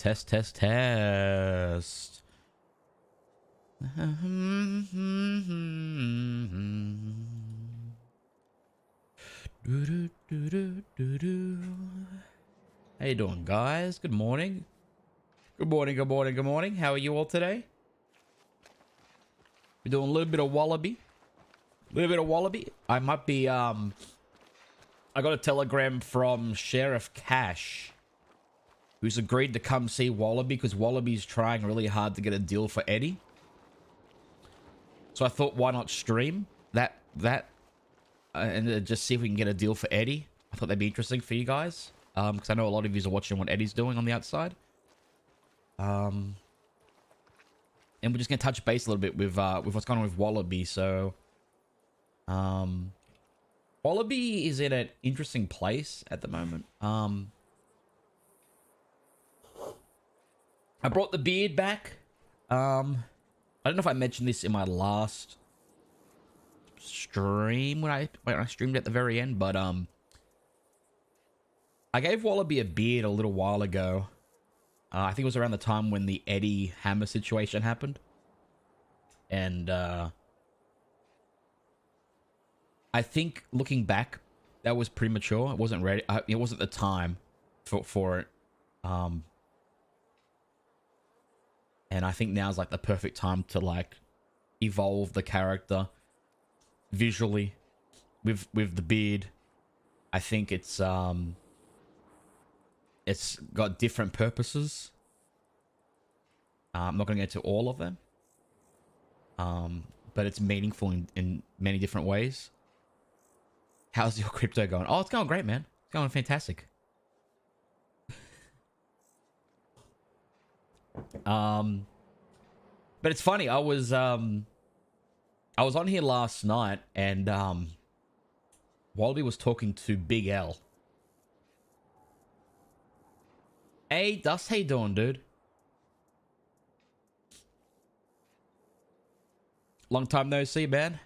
Test, test, test. How you doing, guys? Good morning. Good morning, good morning, good morning. How are you all today? We're doing a little bit of Wallaby. I might be, I got a telegram from Sheriff Cash, who's agreed to come see Wallaby because Wallaby's trying really hard to get a deal for Eddie. So I thought, why not stream that and just see if we can get a deal for Eddie. I thought that'd be interesting for you guys, because I know a lot of you are watching what Eddie's doing on the outside. And we're just gonna touch base a little bit with what's going on with Wallaby. So, Wallaby is in an interesting place at the moment. I brought the beard back. I don't know if I mentioned this in my last stream when I streamed at the very end, but I gave Wallaby a beard a little while ago. I think it was around the time when the Eddie Hammer situation happened, and I think looking back, that was premature. It wasn't ready. It wasn't the time for it. And I think now's like the perfect time to like evolve the character visually with the beard. I think it's got different purposes. I'm not going to get to all of them. But it's meaningful in many different ways. How's your crypto going? Oh, it's going great, man. It's going fantastic. But it's funny. I was on here last night, and Wallaby was talking to Big L. Hey, Dust, how you doing, dude? Long time no see, man.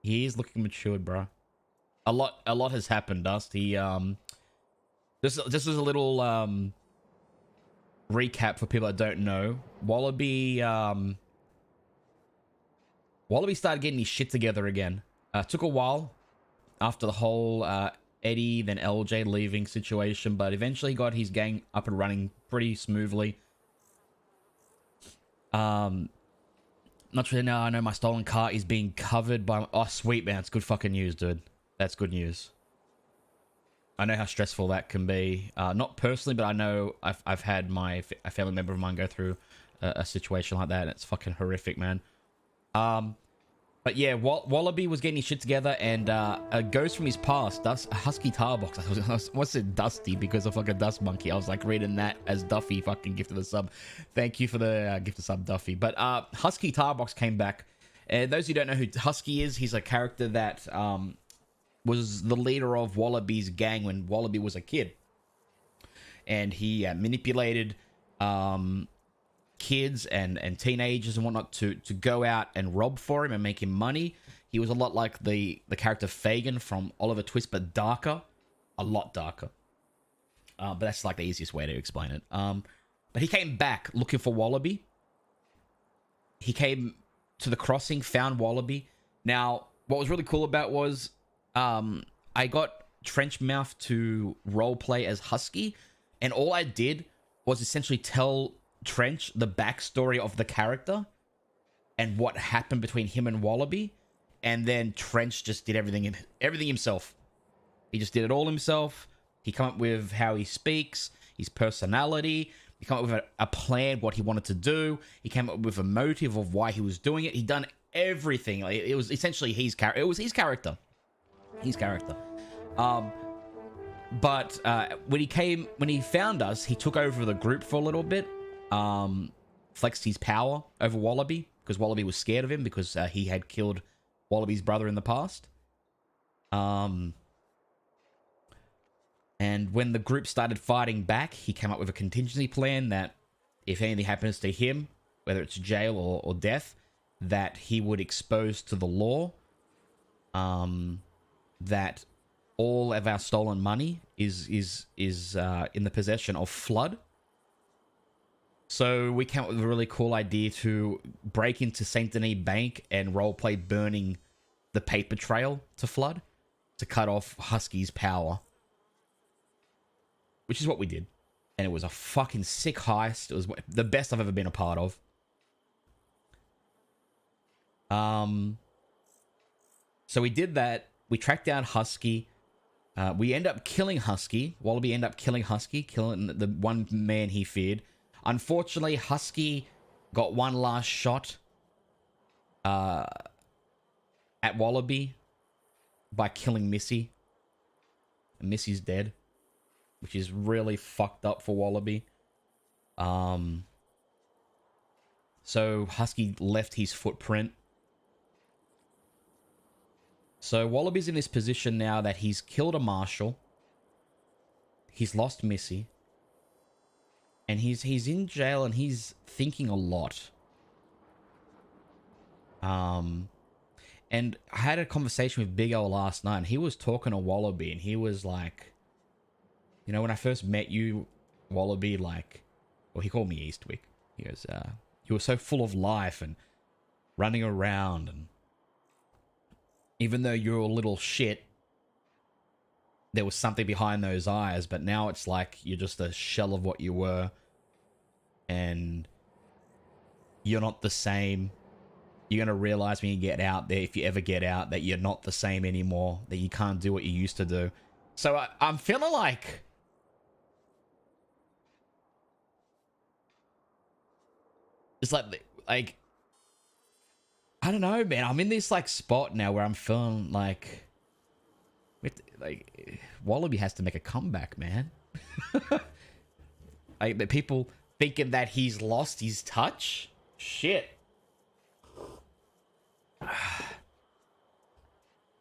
He's looking matured, bro. A lot has happened, Dust. He this is a little recap for people that don't know. Wallaby started getting his shit together again. Took a while after the whole Eddie then LJ leaving situation, but eventually got his gang up and running pretty smoothly. Not sure now. I know my stolen car is being covered by... Oh, sweet, man. It's good fucking news, dude. That's good news. I know how stressful that can be. Not personally, but I know I've had a family member of mine go through a situation like that, and it's fucking horrific, man. But yeah, Wallaby was getting his shit together, and a ghost from his past, Husky Tarbox. I was it Dusty because of like a dust monkey. I was like reading that as Duffy fucking gifted the sub. Thank you for the gift of sub, Duffy. But Husky Tarbox came back, and those who don't know who Husky is, he's a character that was the leader of Wallaby's gang when Wallaby was a kid, and he manipulated kids and teenagers and whatnot to go out and rob for him and make him money. He was a lot like the character Fagin from Oliver Twist, but darker, a lot darker. But that's like the easiest way to explain it. But he came back looking for Wallaby. He came to the crossing, found Wallaby. Now, what was really cool about was I got Trenchmouth to roleplay as Husky, and all I did was essentially tell Trench the backstory of the character and what happened between him and Wallaby, and then Trench just did everything himself. He just did it all himself. He came up with how he speaks, his personality. He came up with a plan, what he wanted to do. He came up with a motive of why he was doing it. He'd done everything. Like, it was essentially his character. It was his character. His character. But when he found us, he took over the group for a little bit. Flexed his power over Wallaby because Wallaby was scared of him because he had killed Wallaby's brother in the past. And when the group started fighting back, he came up with a contingency plan that if anything happens to him, whether it's jail or death, that he would expose to the law. That all of our stolen money is in the possession of Flood. So we came up with a really cool idea to break into Saint Denis Bank and roleplay burning the paper trail to Flood to cut off Husky's power. Which is what we did. And it was a fucking sick heist. It was the best I've ever been a part of. So we did that. We tracked down Husky. We end up killing Husky. Wallaby ended up killing Husky, killing the one man he feared. Unfortunately, Husky got one last shot at Wallaby by killing Missy. And Missy's dead, which is really fucked up for Wallaby. So Husky left his footprint. So Wallaby's in this position now that he's killed a marshal. He's lost Missy. And he's in jail and he's thinking a lot. And I had a conversation with Big O last night, and he was talking to Wallaby, and he was like, you know, when I first met you, Wallaby, like, well, he called me Eastwick. He goes, you were so full of life and running around, and even though you're a little shit, there was something behind those eyes, but now it's like you're just a shell of what you were, and you're not the same. You're going to realize when you get out there, if you ever get out, that you're not the same anymore, that you can't do what you used to do. So I'm feeling like... it's like, I don't know, man. I'm in this, like, spot now where I'm feeling like... Wallaby has to make a comeback, man. Like, people thinking that he's lost his touch? Shit.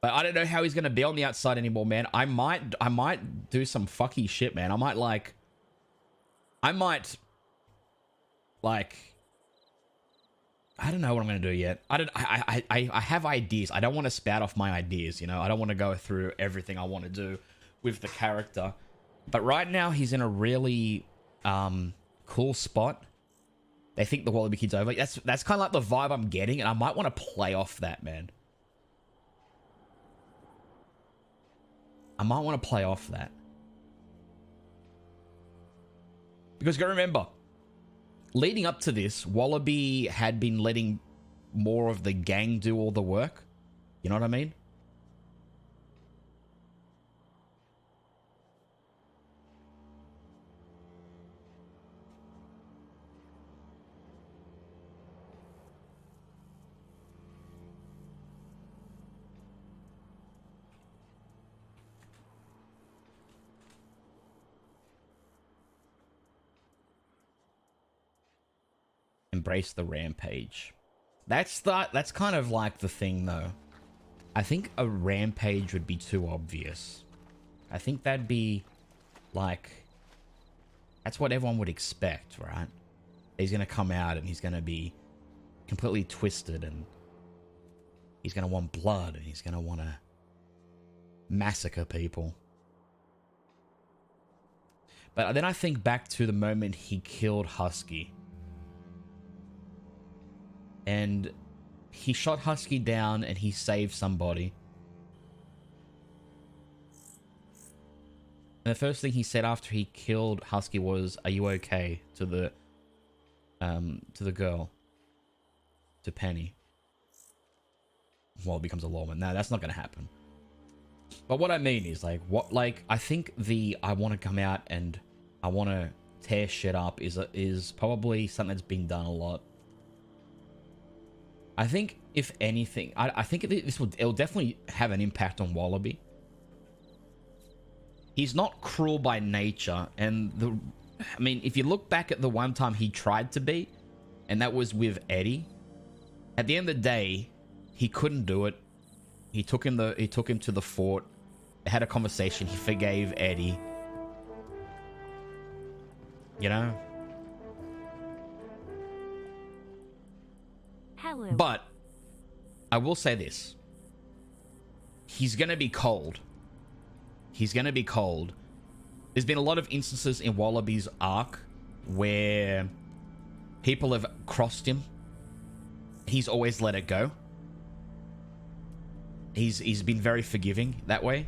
But I don't know how he's gonna be on the outside anymore, man. I might do some fucky shit, man. I might I don't know what I'm gonna do yet. I have ideas. I don't want to spout off my ideas, you know. I don't want to go through everything I want to do with the character. But right now he's in a really cool spot. They think the Wallaby kid's over. That's kind of like the vibe I'm getting, and I might want to play off that, man. I might want to play off that. Because you gotta remember, leading up to this, Wallaby had been letting more of the gang do all the work. You know what I mean? Embrace the rampage. That's kind of like the thing, though. I think a rampage would be too obvious. I think that'd be like, that's what everyone would expect, right? He's gonna come out and he's gonna be completely twisted, and he's gonna want blood, and he's gonna want to massacre people. But then I think back to the moment he killed Husky. And he shot Husky down and he saved somebody. And the first thing he said after he killed Husky was, "Are you okay?" to the girl, to Penny. Well, it becomes a lawman. No, that's not going to happen. But what I mean is, I think I want to come out and I want to tear shit up is probably something that's been done a lot. I think, if anything, I think it'll definitely have an impact on Wallaby. He's not cruel by nature, and I mean, if you look back at the one time he tried to be, and that was with Eddie, at the end of the day, he couldn't do it. He took him to the fort. They had a conversation. He forgave Eddie. You know? But I will say this. He's going to be cold. He's going to be cold. There's been a lot of instances in Wallaby's arc where people have crossed him. He's always let it go. He's been very forgiving that way.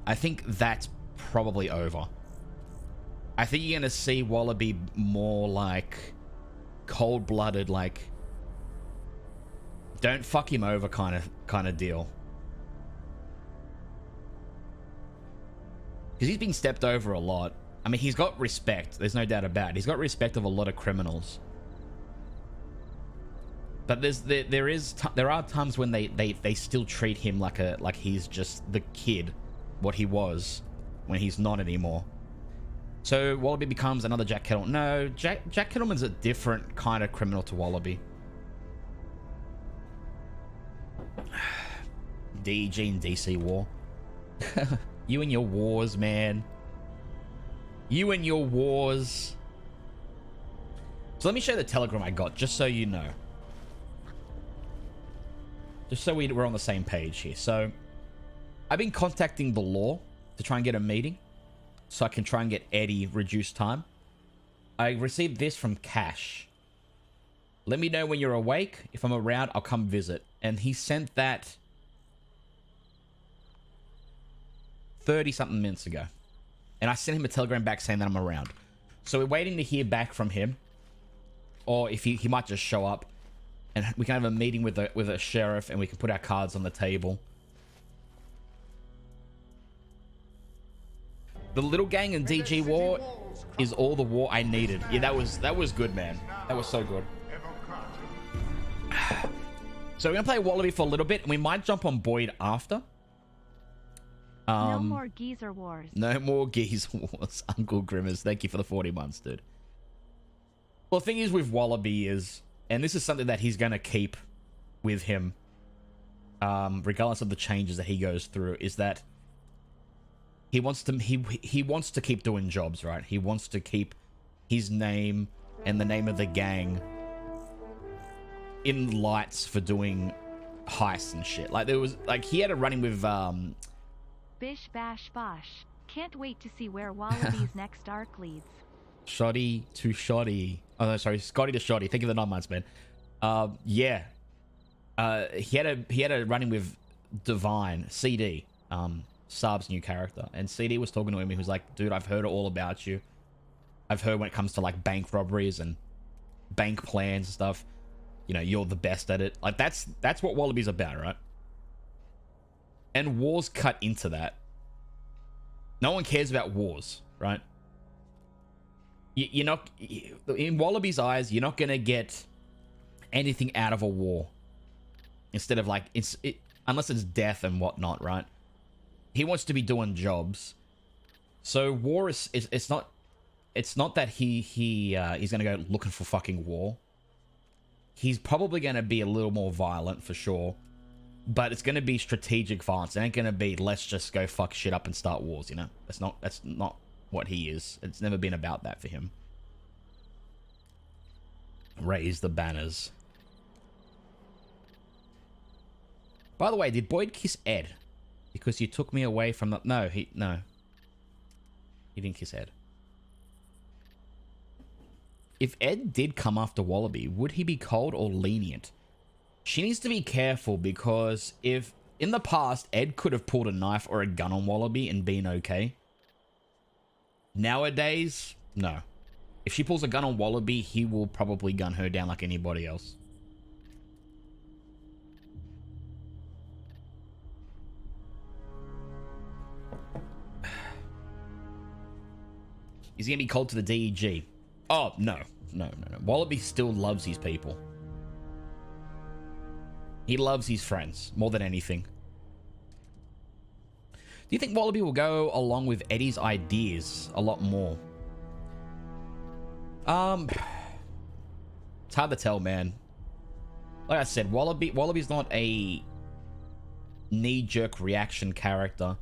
I think that's probably over. I think you're going to see Wallaby more like cold-blooded, like don't fuck him over kind of deal. Because he's been stepped over a lot. I mean, he's got respect. There's no doubt about it. He's got respect of a lot of criminals. But there are times when they still treat him like he's just the kid, what he was when he's not anymore. So Wallaby becomes another Jack Kettle. No, Jack Kettleman's a different kind of criminal to Wallaby. DEG and DC war. You and your wars, man. You and your wars. So let me show you the telegram I got, just so you know. Just so we're on the same page here. So I've been contacting the law to try and get a meeting so I can try and get Eddie reduced time. I received this from Cash. Let me know when you're awake. If I'm around, I'll come visit. And he sent that 30-something minutes ago. And I sent him a telegram back saying that I'm around. So we're waiting to hear back from him. Or if he might just show up. And we can have a meeting with a sheriff and we can put our cards on the table. The little gang and DG war is all the war I needed. Yeah, that was good, man. That was so good. So we're gonna play Wallaby for a little bit and we might jump on Boyd after. No more geezer wars. No more geezer wars. Uncle Grimmers, thank you for the 40 months, dude. Well, the thing is with Wallaby is, and this is something that he's going to keep with him, regardless of the changes that he goes through, is that he wants to keep doing jobs, right? He wants to keep his name and the name of the gang in lights for doing heists and shit. Like he had a running with Bish bash bosh. Can't wait to see where Wallaby's next arc leads. Shoddy to Shoddy. Oh no, sorry, Scotty to Shoddy. Think of the 9 months, man. Yeah. He had a running with Divine CD, Saab's new character, and CD was talking to him. He was like, "Dude, I've heard all about you. I've heard when it comes to like bank robberies and bank plans and stuff. You know, you're the best at it. Like that's what Wallaby's about, right?" And wars cut into that. No one cares about wars, right? You're not, in Wallaby's eyes, you're not gonna get anything out of a war. Instead of like, unless it's death and whatnot, right? He wants to be doing jobs. So war is it's not that he's gonna go looking for fucking war. He's probably gonna be a little more violent for sure, but it's gonna be strategic violence. It ain't gonna be let's just go fuck shit up and start wars. You know, that's not what he is. It's never been about that for him. Raise the banners. By the way, did Boyd kiss Ed? Because you took me away from the... No. He didn't kiss Ed. If Ed did come after Wallaby, would he be cold or lenient? She needs to be careful because if in the past Ed could have pulled a knife or a gun on Wallaby and been okay. Nowadays, no. If she pulls a gun on Wallaby, he will probably gun her down like anybody else. Is he gonna be cold to the DEG? Oh, no. No. Wallaby still loves his people. He loves his friends more than anything. Do you think Wallaby will go along with Eddie's ideas a lot more? It's hard to tell, man. Like I said, Wallaby's not a knee-jerk reaction character.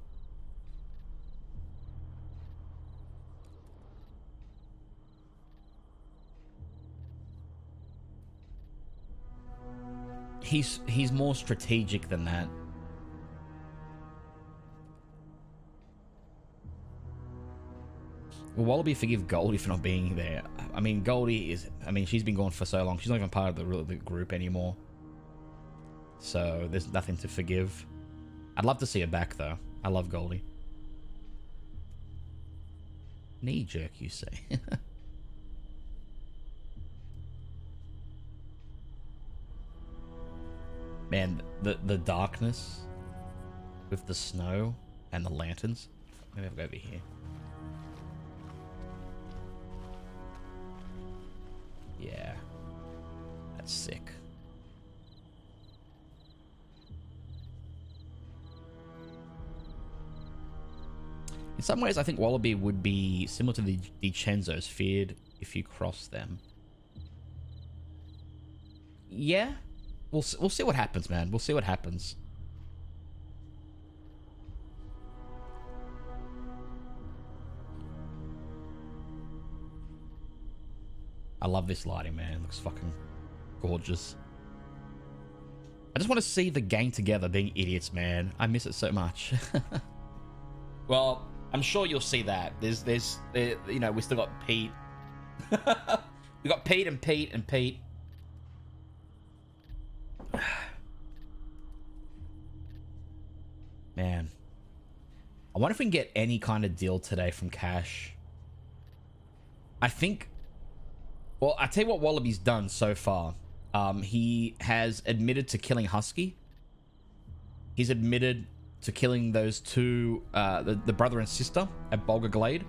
He's more strategic than that. Wallaby forgive Goldie for not being there? I mean, Goldie is... I mean, she's been gone for so long. She's not even part of the group anymore. So, there's nothing to forgive. I'd love to see her back, though. I love Goldie. Knee jerk, you say? Man, the darkness with the snow and the lanterns. Maybe I'll go over here. Yeah. That's sick. In some ways, I think Wallaby would be similar to the DiCenzos, feared if you cross them. Yeah. We'll see what happens, man. We'll see what happens. I love this lighting, man. It looks fucking gorgeous. I just want to see the gang together being idiots, man. I miss it so much. Well, I'm sure you'll see that. There's, you know, we still got Pete. We got Pete and Pete and Pete. Man. I wonder if we can get any kind of deal today from Cash. I think... Well, I tell you what Wallaby's done so far. He has admitted to killing Husky. He's admitted to killing those two, the brother and sister at Bulga Glade.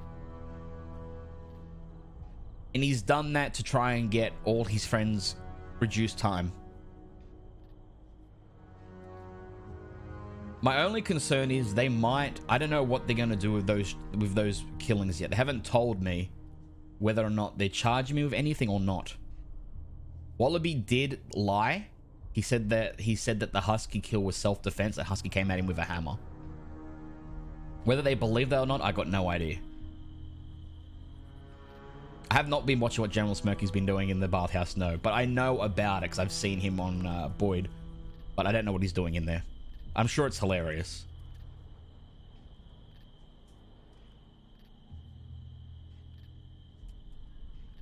And he's done that to try and get all his friends reduced time. My only concern is they might... I don't know what they're going to do with those killings yet. They haven't told me whether or not they're charging me with anything or not. Wallaby did lie. He said that the Husky kill was self-defense. That Husky came at him with a hammer. Whether they believe that or not, I got no idea. I have not been watching what General Smirky's been doing in the bathhouse, no. But I know about it because I've seen him on Boyd. But I don't know what he's doing in there. I'm sure it's hilarious.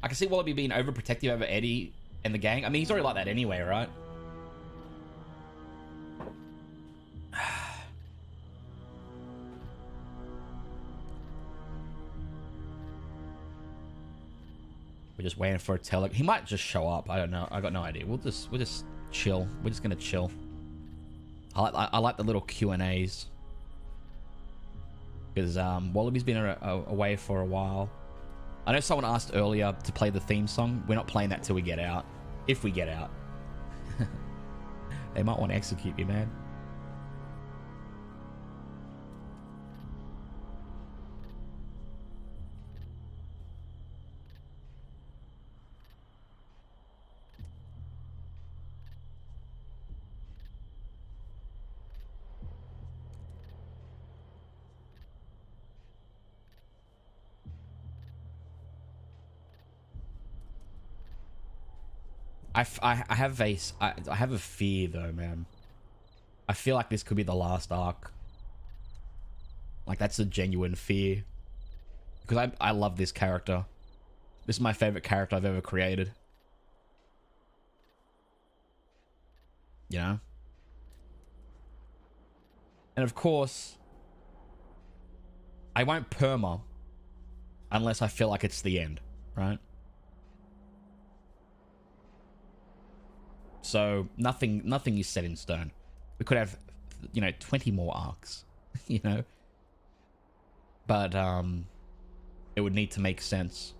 I can see Wallaby being overprotective over Eddie and the gang. I mean, he's already like that anyway, right? We're just waiting for a tele. He might just show up. I don't know. I got no idea. We'll just chill. We're just gonna chill. I like the little Q&As because Wallaby's been away for a while. I know someone asked earlier to play the theme song. We're not playing that till we get out. If we get out. They might want to execute me, man. I have a fear though, man. I feel like this could be the last arc. Like that's a genuine fear. Because I love this character. This is my favorite character I've ever created. You know? And of course, I won't perma unless I feel like it's the end, right? So nothing is set in stone. We could have, you know, 20 more arcs, you know? But it would need to make sense.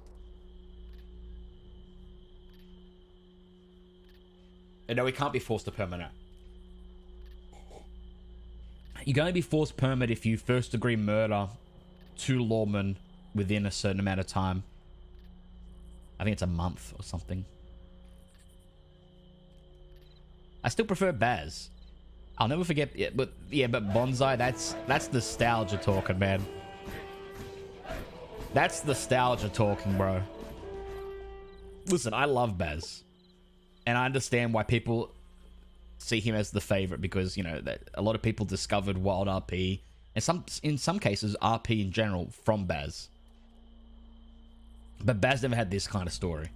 And no, we can't be forced to permanent. You're going to be forced permit if you first degree murder 2 lawmen within a certain amount of time. I think it's a month or something. I still prefer Baz. I'll never forget it, but Bonsai, that's nostalgia talking, man. That's nostalgia talking, bro. Listen, I love Baz. And I understand why people see him as the favorite because, you know, that a lot of people discovered Wild RP and in some cases RP in general from Baz. But Baz never had this kind of story.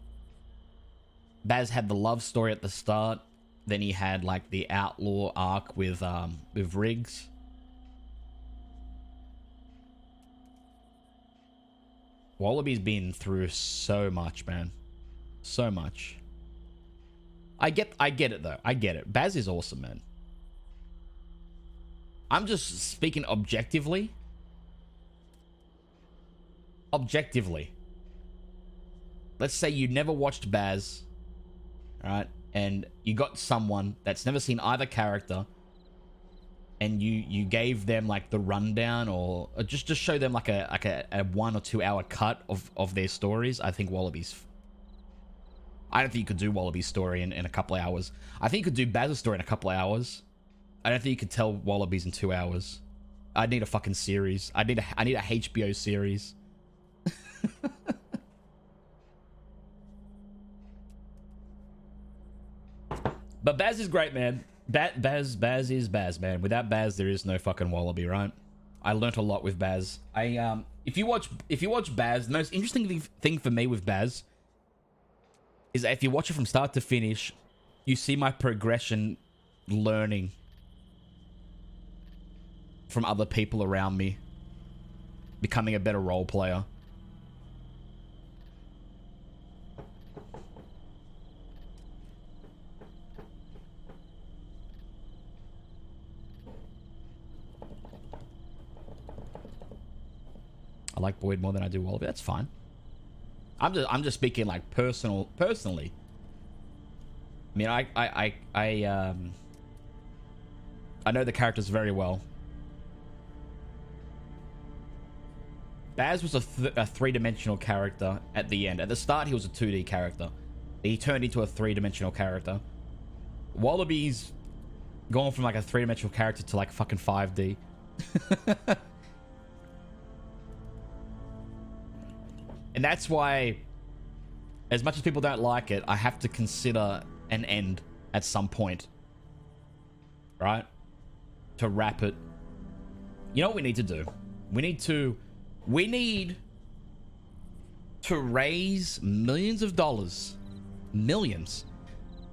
Baz had the love story at the start. Then he had like the outlaw arc with Riggs. Wallaby's been through so much, man. So much. I get it though. I get it. Baz is awesome, man. I'm just speaking objectively. Objectively. Let's say you never watched Baz, right? And you got someone that's never seen either character, and you gave them like the rundown, or just show them like a 1 or 2 hour cut of their stories. I think Wallaby's. I don't think you could do Wallaby's story in a couple of hours. I think you could do Baz's story in a couple of hours. I don't think you could tell Wallaby's in 2 hours. I'd need a fucking series. I need a HBO series. But Baz is great, man. Baz is Baz, man. Without Baz, there is no fucking Wallaby, right? I learnt a lot with Baz. If you watch Baz, the most interesting thing for me with Baz is that if you watch it from start to finish, you see my progression learning from other people around me, becoming a better role player. I like Boyd more than I do Wallaby. That's fine. I'm just speaking like personally. I mean, I know the characters very well. Baz was a three-dimensional character at the end. At the start, he was a 2D character. He turned into a three-dimensional character. Wallaby's gone from like a three-dimensional character to like fucking 5D. And that's why, as much as people don't like it, I have to consider an end at some point. Right? To wrap it. You know what we need to do? We need to raise millions of dollars. Millions.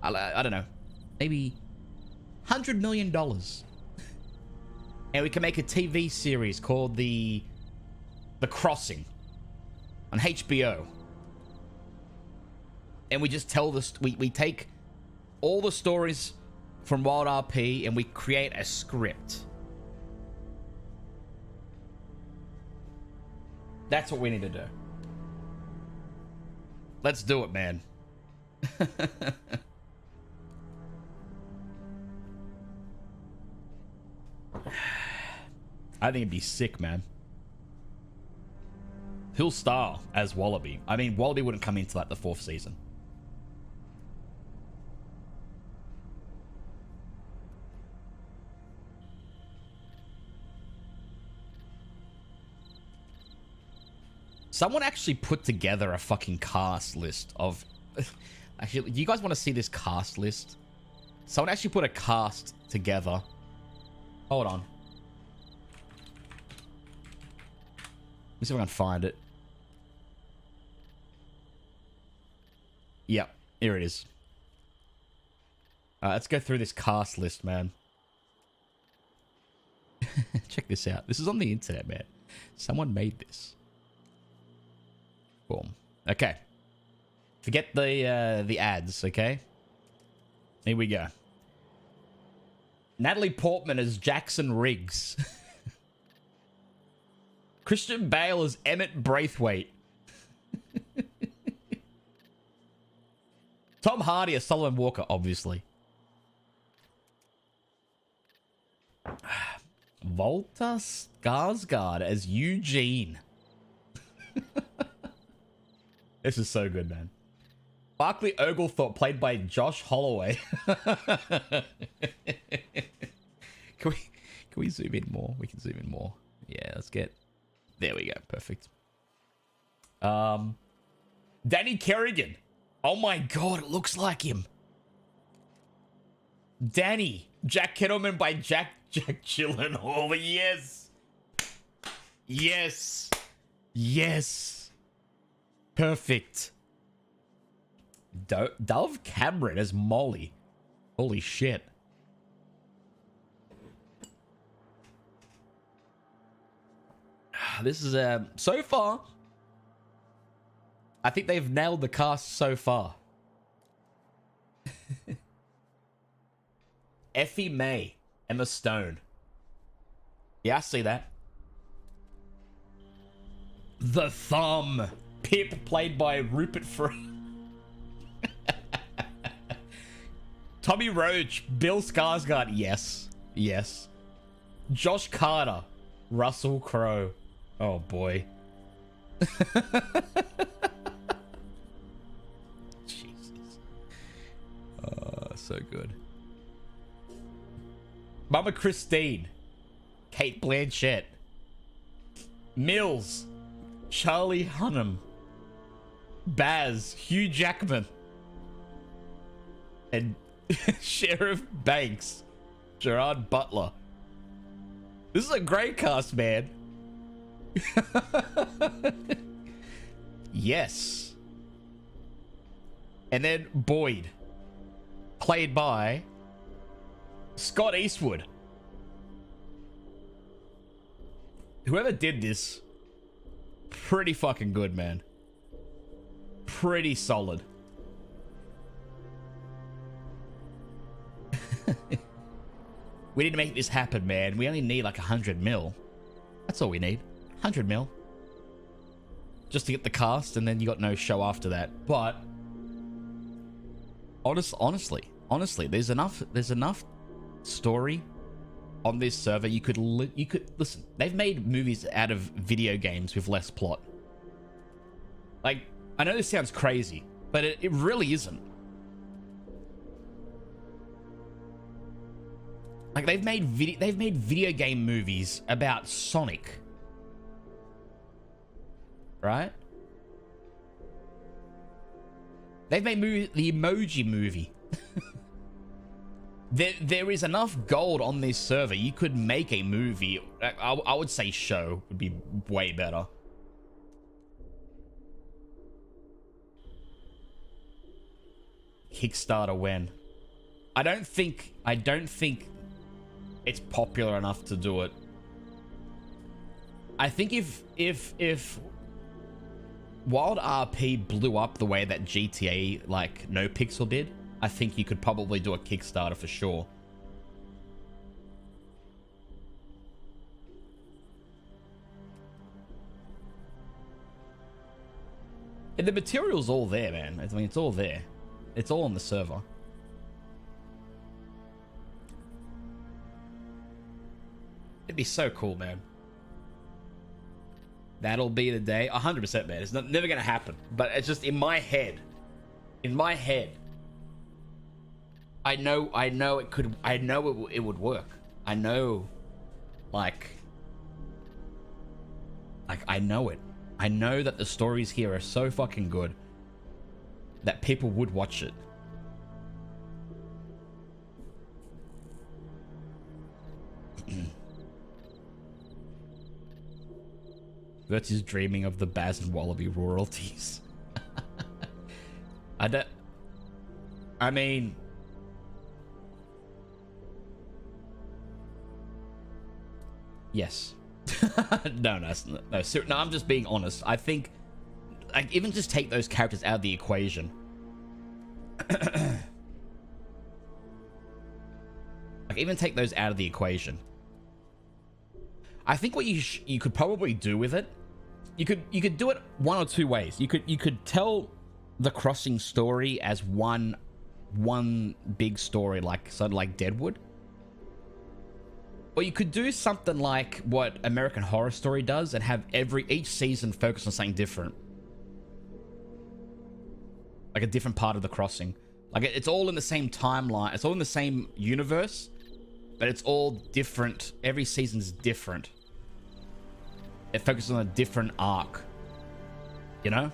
I don't know. Maybe $100 million. And we can make a TV series called The Crossing on HBO. And we just tell this, we take all the stories from Wild RP and we create a script. That's what we need to do. Let's do it, man. I think it'd be sick, man. He'll star as Wallaby. I mean, Wallaby wouldn't come into like the 4th season. Someone actually put together a fucking cast list of... Actually, do you guys want to see this cast list? Someone actually put a cast together. Hold on. Let me see if I can find it. Yep, here it is. Let's go through this cast list, man. Check this out. This is on the internet, man. Someone made this. Boom. Okay. Forget the ads, okay? Here we go. Natalie Portman as Jackson Riggs. Christian Bale as Emmett Braithwaite. Tom Hardy as Solomon Walker, obviously. Walter Skarsgård as Eugene. This is so good, man. Barclay Oglethorpe, played by Josh Holloway. Can we zoom in more? We can zoom in more. Yeah, let's get... There we go. Perfect. Danny Kerrigan. Oh my god, it looks like him. Danny. Jack Kettleman by Jack Gyllenhaal. Yes. Yes. Yes. Perfect. Dove Cameron as Molly. Holy shit. This is so far, I think they've nailed the cast so far. Effie May, Emma Stone. Yeah, I see that. The Thumb, Pip, played by Rupert Free. Tommy Roach, Bill Skarsgård. Yes, yes. Josh Carter, Russell Crowe. Oh boy. Jesus. So good. Mama Christine, Kate Blanchett. Mills, Charlie Hunnam. Baz, Hugh Jackman. And Sheriff Banks, Gerard Butler. This is a great cast, man. Yes. And then Boyd, played by Scott Eastwood. Whoever did this, pretty fucking good, man. Pretty solid. We need to make this happen, man. We only need like 100 mil. That's all we need. 100 mil. Just to get the cast, and then you got no show after that. But honestly, there's enough story on this server. You could listen. They've made movies out of video games with less plot. Like, I know this sounds crazy, but it really isn't. Like, they've made video game movies about Sonic, right? They've made the Emoji Movie. There is enough gold on this server. You could make a movie. I would say show would be way better. Kickstarter when? I don't think it's popular enough to do it. I think if Wild RP blew up the way that GTA like No Pixel did, I think you could probably do a Kickstarter for sure. And the material's all there, man. I mean, it's all there. It's all on the server. It'd be so cool, man. That'll be the day. 100%, man. It's never gonna happen. But it's just in my head. In my head. I know it could. I know it would work. I know, like I know it. I know that the stories here are so fucking good that people would watch it. Verts is dreaming of the Baz and Wallaby royalties. I mean, yes. No, I'm just being honest. I think, like, even just take those characters out of the equation. Like, even take those out of the equation. I think what you could probably do with it, you could do it one or two ways. You could tell the Crossing story as one big story, like sort of like Deadwood. Or you could do something like what American Horror Story does and have each season focus on something different. Like a different part of the Crossing. Like, it's all in the same timeline. It's all in the same universe, but it's all different. Every season's different. It focuses on a different arc. You know?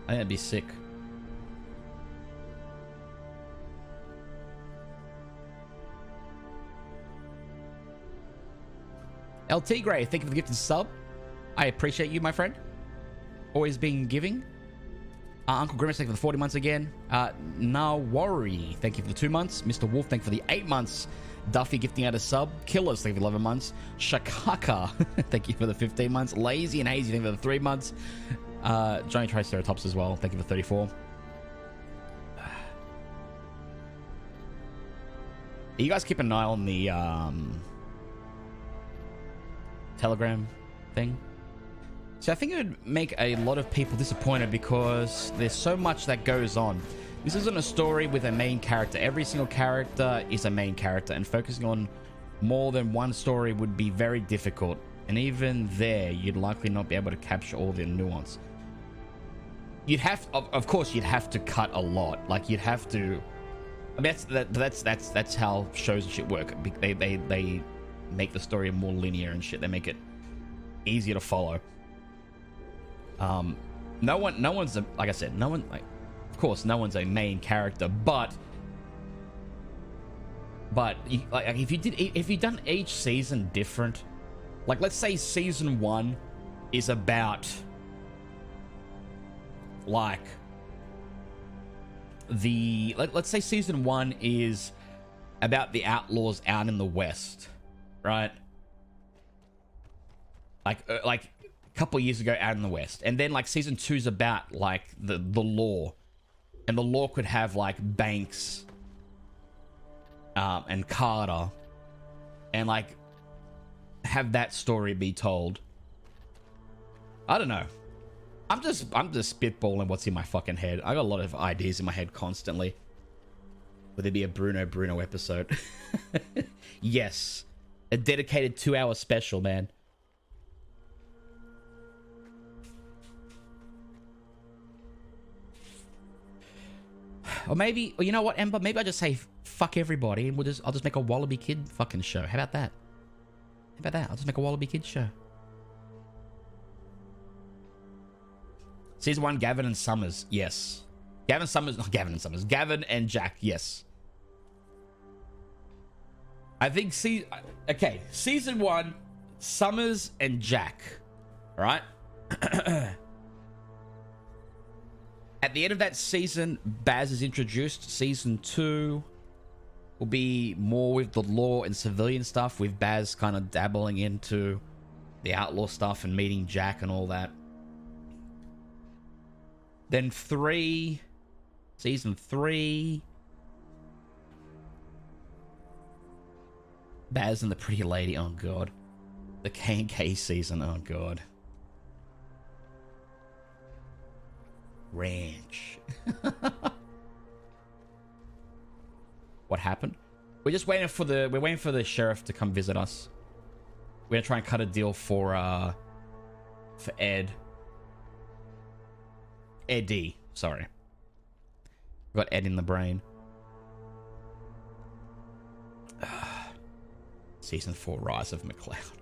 I think that'd be sick. LT Gray, thank you for the gifted sub. I appreciate you, my friend. Always being giving. Uncle Grimace, thank you for the 40 months again. Nawari, thank you for the 2 months. Mr. Wolf, thank you for the 8 months. Duffy gifting out a sub. Killers, thank you for the 11 months. Shakaka, thank you for the 15 months. Lazy and Hazy, thank you for the 3 months. Johnny Triceratops as well, thank you for 34. You guys keep an eye on the Telegram thing. So I think it would make a lot of people disappointed because there's so much that goes on. This isn't a story with a main character. Every single character is a main character, and focusing on more than one story would be very difficult. And even there, you'd likely not be able to capture all the nuance. You'd have, of course, you'd have to cut a lot. Like you'd have to. I mean, that's how shows and shit work. They make the story more linear and shit. They make it easier to follow. No one's a, like I said, no one, like, of course, no one's a main character, but like if you done each season different, like let's say season 1 is about like let's say season 1 is about the outlaws out in the West, right? Like a couple years ago out in the West, and then like season 2 is about like the law, and the law could have like Banks and Carter, and like have that story be told. I don't know. I'm just spitballing what's in my fucking head. I got a lot of ideas in my head constantly. Would there be a Bruno episode? Yes, a dedicated 2-hour special, man. Or maybe, you know what, Ember? Maybe I just say fuck everybody, and I'll just make a Wallaby Kid fucking show. How about that? How about that? I'll just make a Wallaby Kid show. Season 1, Gavin and Summers, yes. Gavin and Jack, yes. I think season 1, Summers and Jack, right? At the end of that season, Baz is introduced. Season 2 will be more with the law and civilian stuff, with Baz kind of dabbling into the outlaw stuff and meeting Jack and all that. Then season 3, Baz and the Pretty Lady, oh god. The K&K season, oh god. Ranch. What happened? We're waiting for the sheriff to come visit us. We're gonna try and cut a deal for Eddie, sorry. We've got Ed in the brain. Season 4, Rise of McLeod.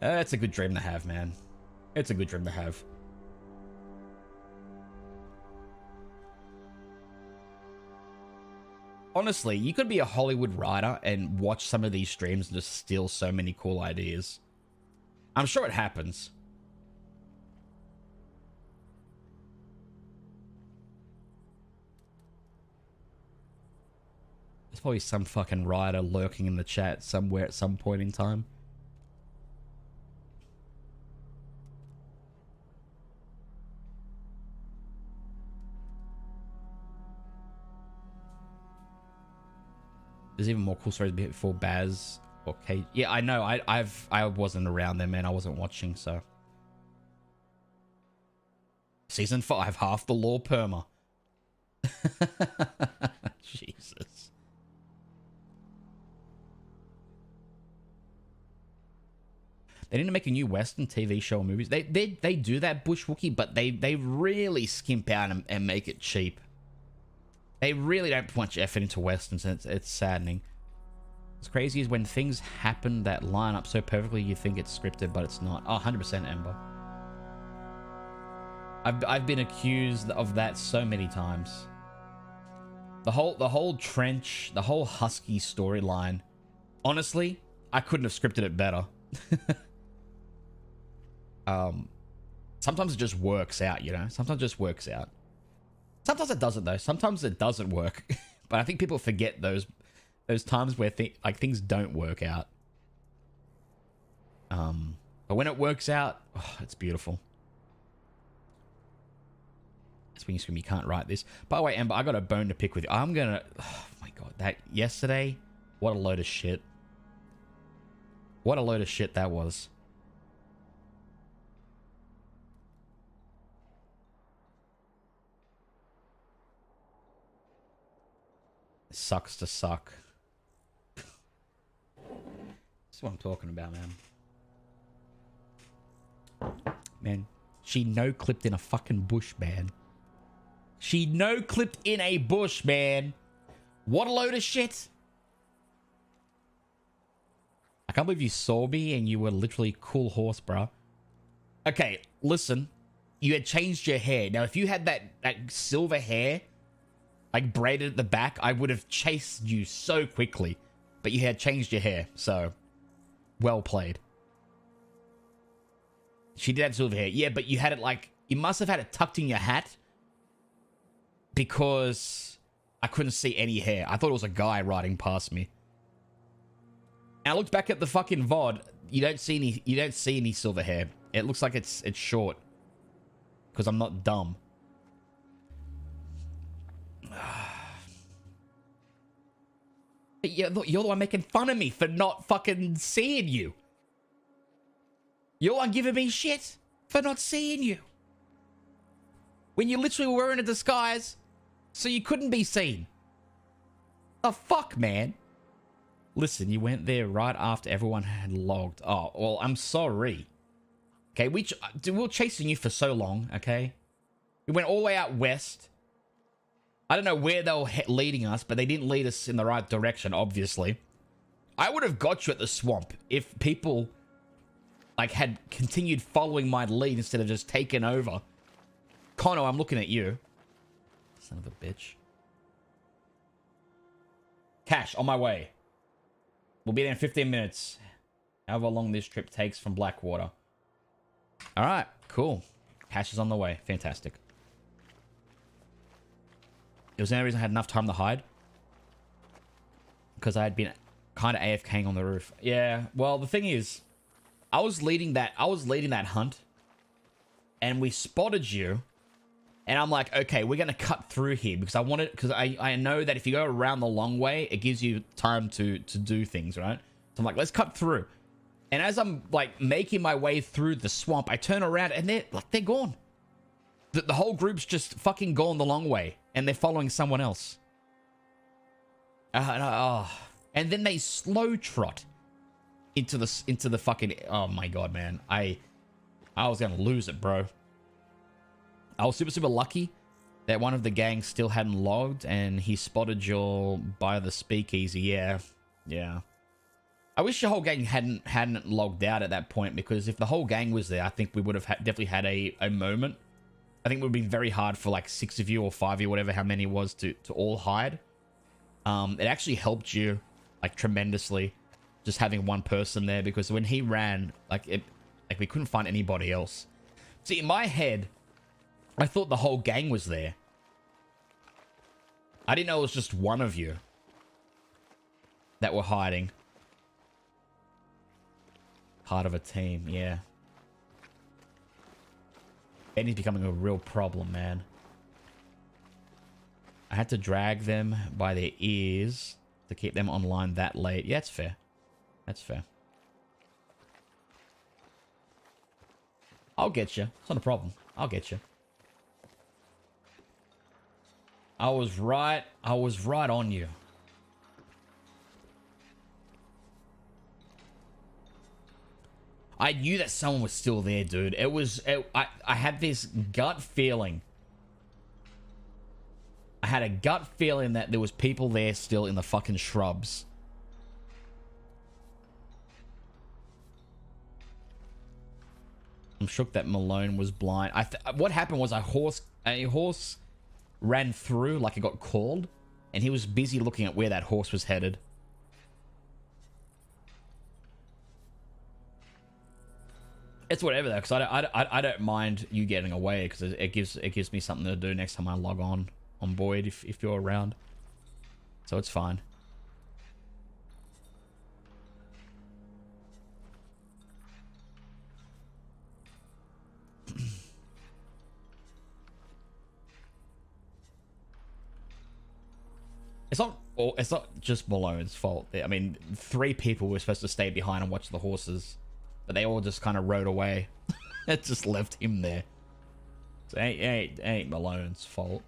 It's a good dream to have, man. It's a good dream to have. Honestly, you could be a Hollywood writer and watch some of these streams and just steal so many cool ideas. I'm sure it happens. There's probably some fucking writer lurking in the chat somewhere at some point in time. There's even more cool stories before Baz or Kate. Yeah, I know. I wasn't around there, man. I wasn't watching, so. Season 5, half the law perma. Jesus. They need to make a new Western TV show or movies. They do that, Bush Wookie, but they really skimp out and make it cheap. They really don't put much effort into Westerns, and it's saddening. What's crazy is when things happen that line up so perfectly, you think it's scripted, but it's not. Oh, 100% Ember. I've been accused of that so many times. The whole Trench, the whole Husky storyline. Honestly, I couldn't have scripted it better. Sometimes it just works out, you know? Sometimes it just works out. Sometimes it doesn't, though. Sometimes it doesn't work. But I think people forget those times where things don't work out. But when it works out, oh, it's beautiful. That's when you scream, you can't write this. By the way, Amber, I got a bone to pick with you. I'm gonna... Oh, my God. That... Yesterday, what a load of shit. What a load of shit that was. Sucks to suck. That's what I'm talking about, man. Man, she no-clipped in a fucking bush, man. She no-clipped in a bush, man. What a load of shit. I can't believe you saw me and you were literally cool horse, bro. Okay, listen. You had changed your hair. Now, if you had that silver hair, like braided at the back, I would have chased you so quickly. But you had changed your hair, so well played. She did have silver hair. Yeah, but you had it like... You must have had it tucked in your hat. Because I couldn't see any hair. I thought it was a guy riding past me. And I looked back at the fucking VOD. You don't see any silver hair. It looks like it's short. Because I'm not dumb. You're the one making fun of me for not fucking seeing you. You're the one giving me shit for not seeing you. When you literally were in a disguise, so you couldn't be seen. The fuck, man? Listen, you went there right after everyone had logged. Oh, well, I'm sorry. Okay, we were chasing you for so long, okay? We went all the way out west. I don't know where they were leading us, but they didn't lead us in the right direction, obviously. I would have got you at the swamp if people, like, had continued following my lead instead of just taking over. Connor, I'm looking at you. Son of a bitch. Cash, on my way. We'll be there in 15 minutes. However long this trip takes from Blackwater. Alright, cool. Cash is on the way. Fantastic. It was the only reason I had enough time to hide. Because I had been kind of AFKing on the roof. Yeah, well, the thing is, I was leading that hunt. And we spotted you. And I'm like, okay, we're going to cut through here. Because I know that if you go around the long way, it gives you time to do things, right? So I'm like, let's cut through. And as I'm, like, making my way through the swamp, I turn around and they're gone. The whole group's just fucking gone the long way. And they're following someone else. And then they slow trot into the fucking... Oh my god, man. I was gonna lose it, bro. I was super, super lucky that one of the gang still hadn't logged and he spotted your by the speakeasy. Yeah. Yeah. I wish your whole gang hadn't logged out at that point, because if the whole gang was there, I think we would have definitely had a moment. I think it would have been very hard for like 6 of you or 5 of you, whatever how many it was, to all hide. It actually helped you like tremendously, just having one person there, because when he ran, like we couldn't find anybody else. See, in my head, I thought the whole gang was there. I didn't know it was just one of you that were hiding. Part of a team, yeah. Benny's becoming a real problem, man. I had to drag them by their ears to keep them online that late. Yeah, that's fair. That's fair. I'll get you. It's not a problem. I'll get you. I was right on you. I knew that someone was still there, dude. I had this gut feeling. I had a gut feeling that there was people there still in the fucking shrubs. I'm shook that Malone was blind. What happened was a horse ran through, like it got called, and he was busy looking at where that horse was headed. It's whatever though, because I don't mind you getting away, because it gives me something to do next time I log on Boyd if you're around. So it's fine. It's not just Malone's fault. I mean, 3 people were supposed to stay behind and watch the horses, but they all just kind of rode away. It just left him there. So it ain't Malone's fault.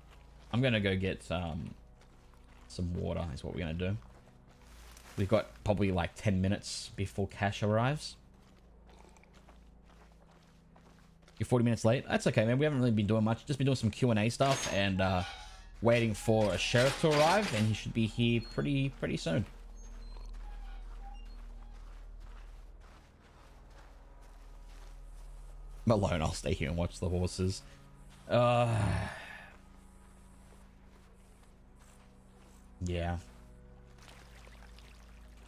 I'm gonna go get some water is what we're gonna do. We've got probably like 10 minutes before Cash arrives. You're 40 minutes late? That's okay, man. We haven't really been doing much. Just been doing some Q&A stuff and waiting for a sheriff to arrive, and he should be here pretty soon. Malone, I'll stay here and watch the horses. Yeah.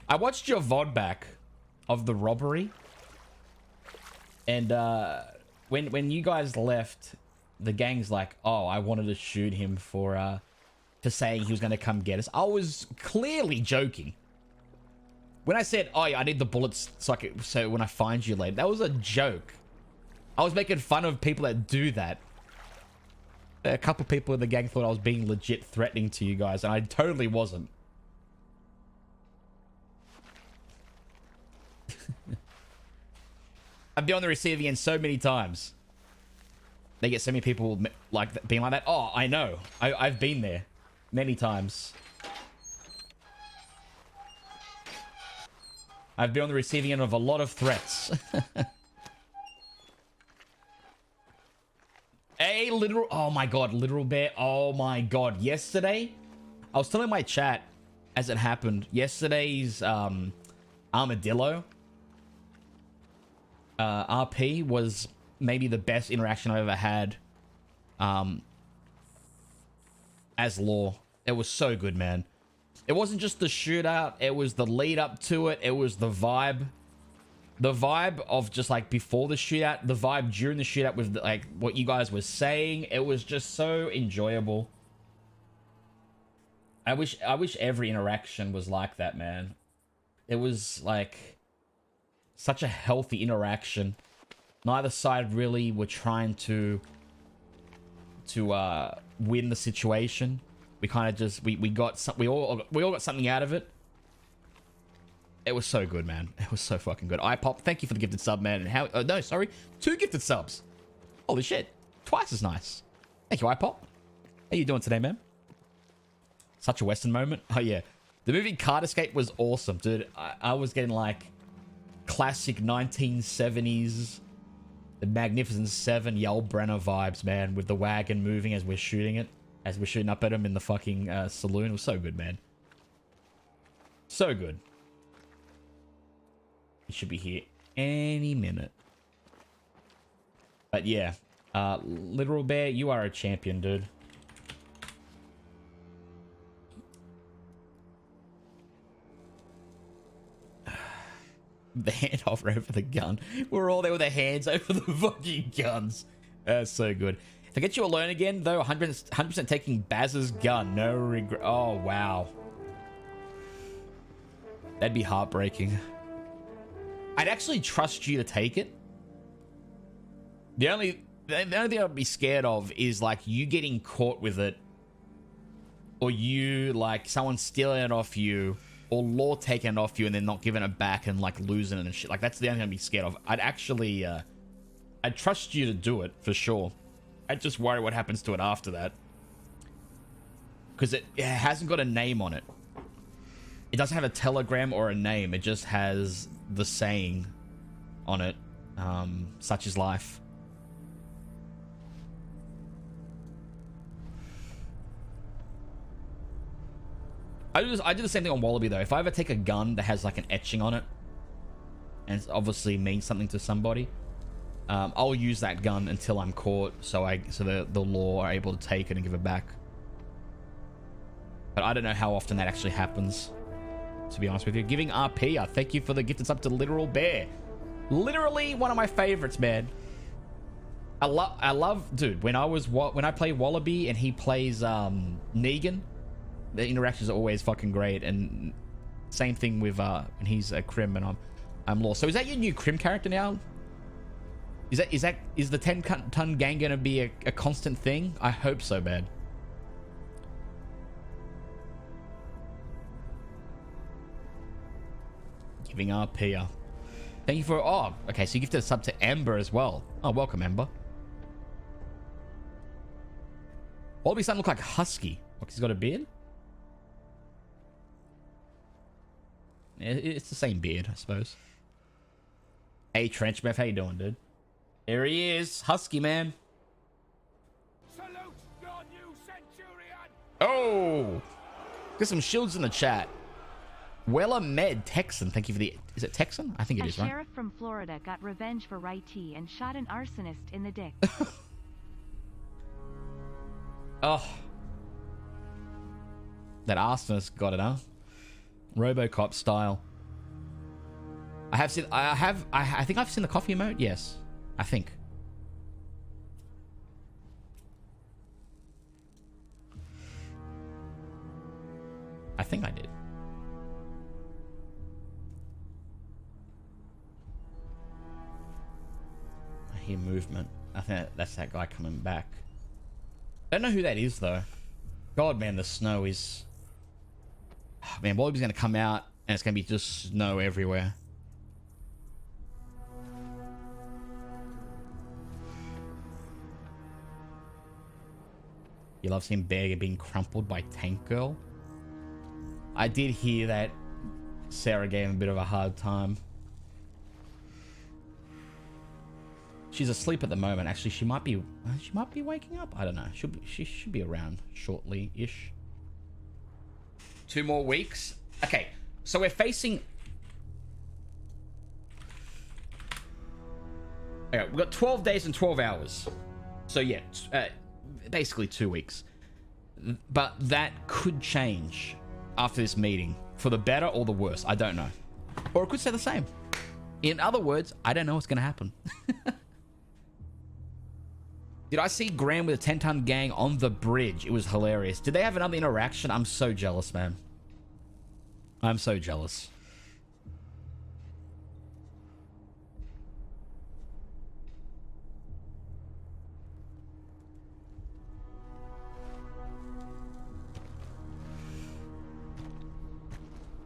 I watched your VOD back of the robbery, and when you guys left, the gang's like, oh, I wanted to shoot him for saying he was going to come get us. I was clearly joking. When I said, oh, yeah, I need the bullets so when I find you later, that was a joke. I was making fun of people that do that. A couple people in the gang thought I was being legit threatening to you guys, and I totally wasn't. I've been on the receiving end so many times. They get so many people like being like that. Oh, I know. I've been there many times. I've been on the receiving end of a lot of threats. A literal... Oh my god, literal bear. Oh my god. Yesterday, I was telling my chat as it happened. Yesterday's armadillo RP was maybe the best interaction I've ever had as Law. It was so good, man. It wasn't just the shootout, it was the lead up to it, it was the vibe. The vibe of just like before the shootout, the vibe during the shootout with like what you guys were saying. It was just so enjoyable. I wish every interaction was like that, man. It was like such a healthy interaction. Neither side really were trying to win the situation. We kind of just we all got something out of it. It was so good, man. It was so fucking good. iPop, thank you for the gifted sub, man. And how? No, sorry, 2 gifted subs. Holy shit, twice as nice. Thank you, iPop. How you doing today, man? Such a Western moment. Oh yeah, the movie Card Escape was awesome, dude. I was getting like classic 1970s, the Magnificent Seven, Yul Brynner vibes, man, with the wagon moving as we're shooting it, as we're shooting up at him in the fucking saloon. It was so good, man. So good. He should be here any minute. But yeah, Literal Bear, you are a champion, dude. The handoff over the gun. We're all there with our hands over the fucking guns. That's so good. If I get you alone again, though, 100% taking Baz's gun. No regret. Oh, wow. That'd be heartbreaking. I'd actually trust you to take it. The only thing I'd be scared of is, like, you getting caught with it. Or you, like, someone stealing it off you. Or Law taking it off you and then not giving it back and like losing it and shit. Like that's the only thing I'd be scared of. I'd actually, I'd trust you to do it for sure. I'd just worry what happens to it after that. Because it hasn't got a name on it. It doesn't have a telegram or a name. It just has the saying on it. Such is life. I do the same thing on Wallaby though. If I ever take a gun that has like an etching on it, and it obviously means something to somebody, I'll use that gun until I'm caught, so the law are able to take it and give it back. But I don't know how often that actually happens, to be honest with you. Giving RP, thank you for the gift. It's up to Literal Bear. Literally one of my favorites, man. I love, dude. When I play Wallaby and he plays Negan, the interactions are always fucking great. And same thing with and he's a Crim and I'm Law. So is that your new Crim character now? Is the 10-ton gang gonna be a constant thing? I hope so, man. Giving RP up. Thank you for... Oh, okay, so you gifted a sub to Ember as well. Oh, welcome, Ember. Wallaby's starting to look like Husky. Look, he's got a beard. It's the same beard, I suppose. Hey, Trenchmeth, how you doing, dude? There he is. Husky, man. Salute your new centurion. Oh! Get some shields in the chat. Weller Med Texan, thank you for the... Is it Texan? I think it is, right? A sheriff from Florida got revenge for Vertiigo and shot an arsonist in the dick. Oh. That arsonist got it, huh? RoboCop style. I think I've seen the coffee emote. Yes. I think. I did. I hear movement. I think that's that guy coming back. Don't know who that is though. God, man, the snow is... Oh, man, Wallaby's gonna come out and it's gonna be just snow everywhere. You love seeing Bear being crumpled by Tank Girl? I did hear that Sarah gave him a bit of a hard time. She's asleep at the moment. Actually, she might be waking up. I don't know. She should be around shortly-ish. 2 more weeks. Okay, so we're facing... Okay, we've got 12 days and 12 hours. So yeah, basically 2 weeks. But that could change after this meeting. For the better or the worse, I don't know. Or it could stay the same. In other words, I don't know what's going to happen. Did I see Graham with a 10-ton gang on the bridge? It was hilarious. Did they have another interaction? I'm so jealous, man. I'm so jealous.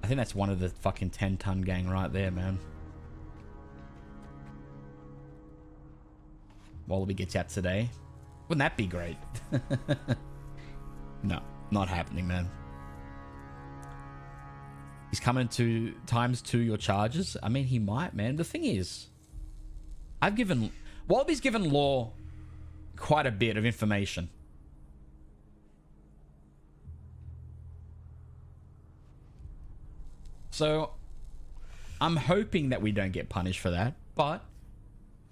I think that's one of the fucking 10-ton gang right there, man. Wallaby gets out today. Wouldn't that be great? No, not happening, man. He's coming to ×2 your charges. I mean, he might, man. The thing is, Wallaby's given Law quite a bit of information. So, I'm hoping that we don't get punished for that, but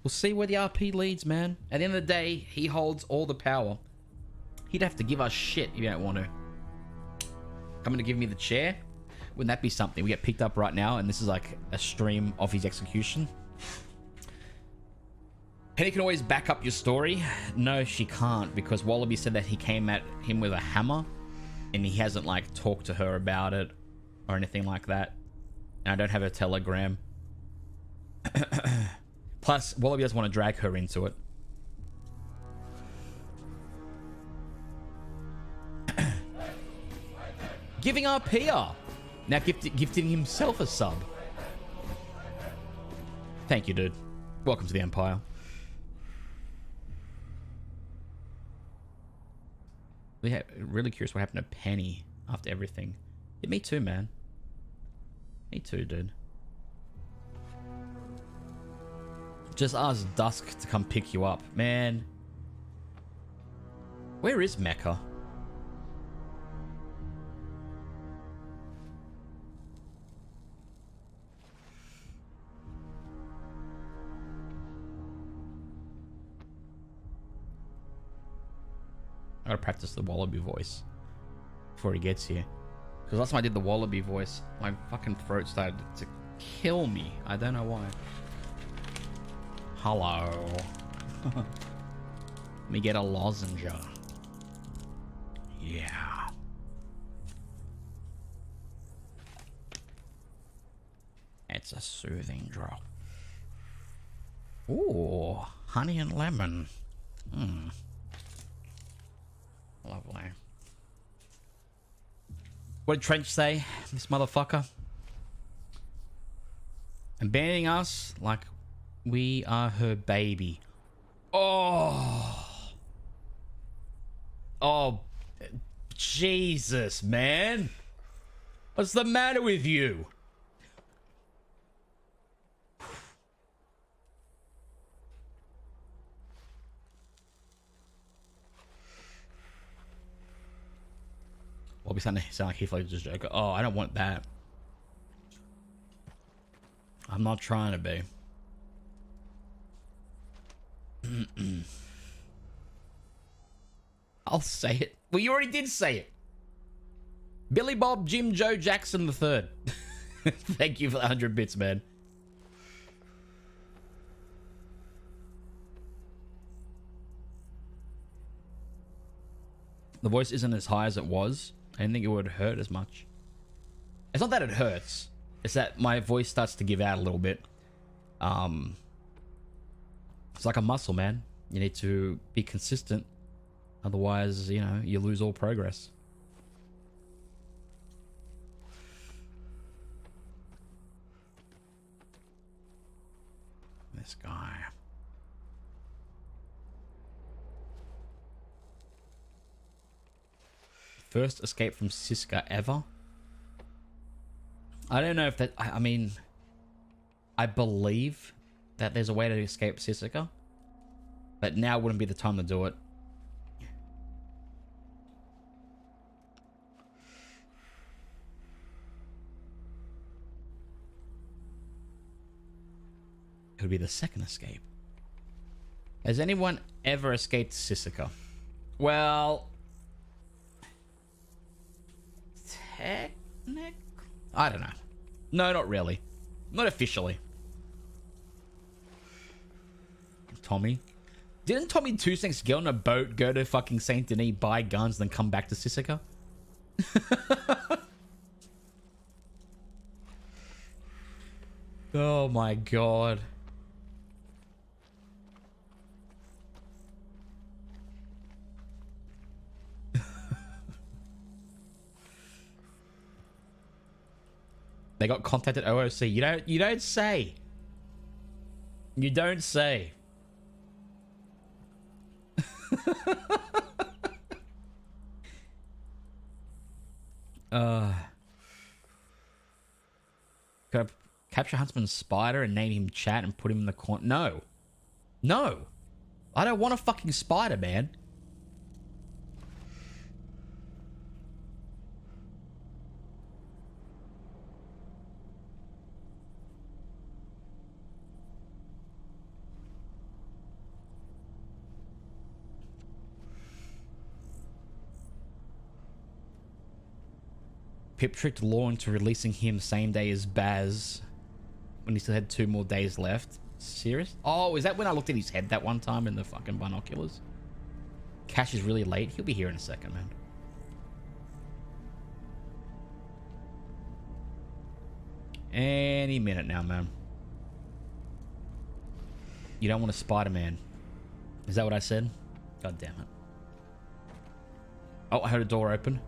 we'll see where the RP leads, man. At the end of the day, he holds all the power. He'd have to give us shit if you don't want to. Coming to give me the chair? Wouldn't that be something? We get picked up right now, and this is like a stream of his execution. Penny can always back up your story. No, she can't, because Wallaby said that he came at him with a hammer, and he hasn't like talked to her about it or anything like that. And I don't have a telegram. Plus, Wallaby doesn't want to drag her into it. Giving up here. Now gifting himself a sub. Thank you, dude. Welcome to the Empire. Yeah, really curious what happened to Penny after everything. Yeah, me too, man. Me too, dude. Just ask Dusk to come pick you up. Man. Where is Mecca? I gotta practice the Wallaby voice before he gets here. Because last time I did the Wallaby voice, my fucking throat started to kill me. I don't know why. Hello. Let me get a lozenge. Yeah. It's a soothing drop. Ooh, honey and lemon. Lovely. What did Trench say, this motherfucker? Abandoning us like we are her baby. Oh. Oh. Jesus, man. What's the matter with you? Well, we sound like Heath Ledger's Joker. Oh, I don't want that. I'm not trying to be. I'll say it. Well, you already did say it. Billy Bob Jim Joe Jackson III. Thank you for the 100 bits, man. The voice isn't as high as it was. I didn't think it would hurt as much. It's not that it hurts. It's that my voice starts to give out a little bit. It's like a muscle, man. You need to be consistent. Otherwise, you know, you lose all progress. This guy. First escape from Siska ever? I don't know if that... I mean... I believe that there's a way to escape Siska. But now wouldn't be the time to do it. It would be the second escape. Has anyone ever escaped Siska? Well... Technic? I don't know. No, not really. Not officially. Tommy. Didn't Tommy Two Cents get on a boat, go to fucking Saint Denis, buy guns, then come back to Siska? Oh my god. They got contacted OOC. You don't say. You don't say. Could I capture Huntsman's spider and name him Chat and put him in the corner? No. No. I don't want a fucking spider, man. Pip tricked Law into releasing him same day as Baz when he still had 2 more days left. Serious? Oh, is that when I looked at his head that one time in the fucking binoculars? Cash is really late. He'll be here in a second, man. Any minute now, man. You don't want a Spider-Man. Is that what I said? God damn it. Oh, I heard a door open.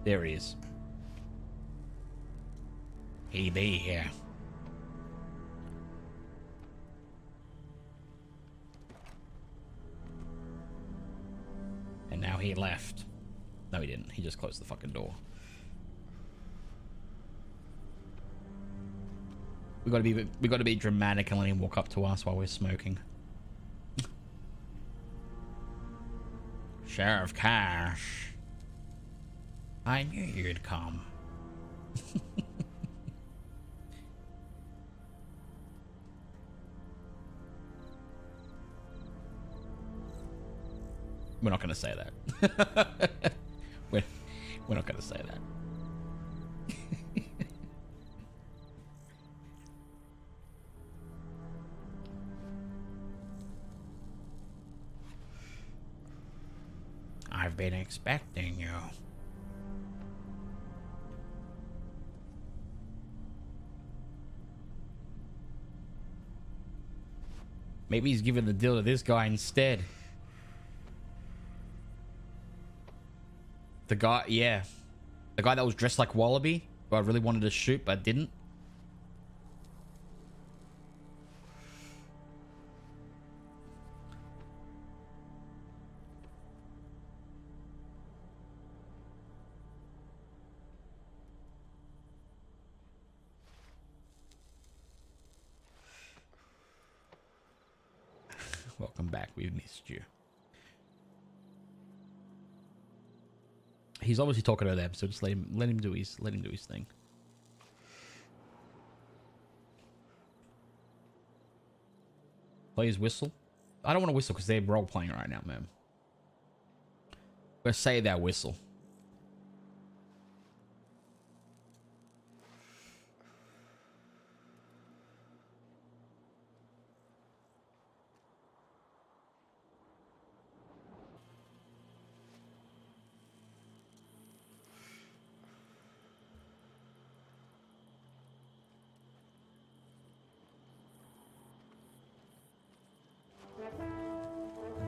There he is. He be here. And now he left. No, he didn't. He just closed the fucking door. We got to be dramatic and let him walk up to us while we're smoking. Sheriff Cash. I knew you'd come. We're not going to say that. we're not going to say that. I've been expecting you. Maybe he's giving the deal to this guy instead. The guy, yeah. The guy that was dressed like Wallaby, who I really wanted to shoot but didn't. Welcome back. We've missed you. He's obviously talking to them, so just let him do his thing. Play his whistle. I don't want to whistle because they're role playing right now, man. Let's say that whistle.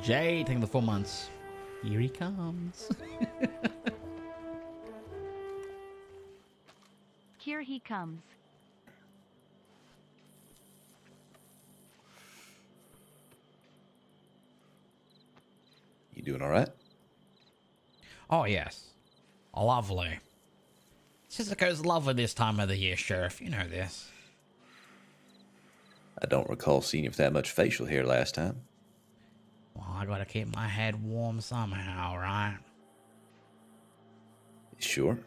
Jay, taking the 4 months. Here he comes. Here he comes. You doing all right? Oh, yes. Lovely. Sisiko's lovely this time of the year, Sheriff. You know this. I don't recall seeing you with that much facial hair last time. Well, I gotta keep my head warm somehow, right? Sure.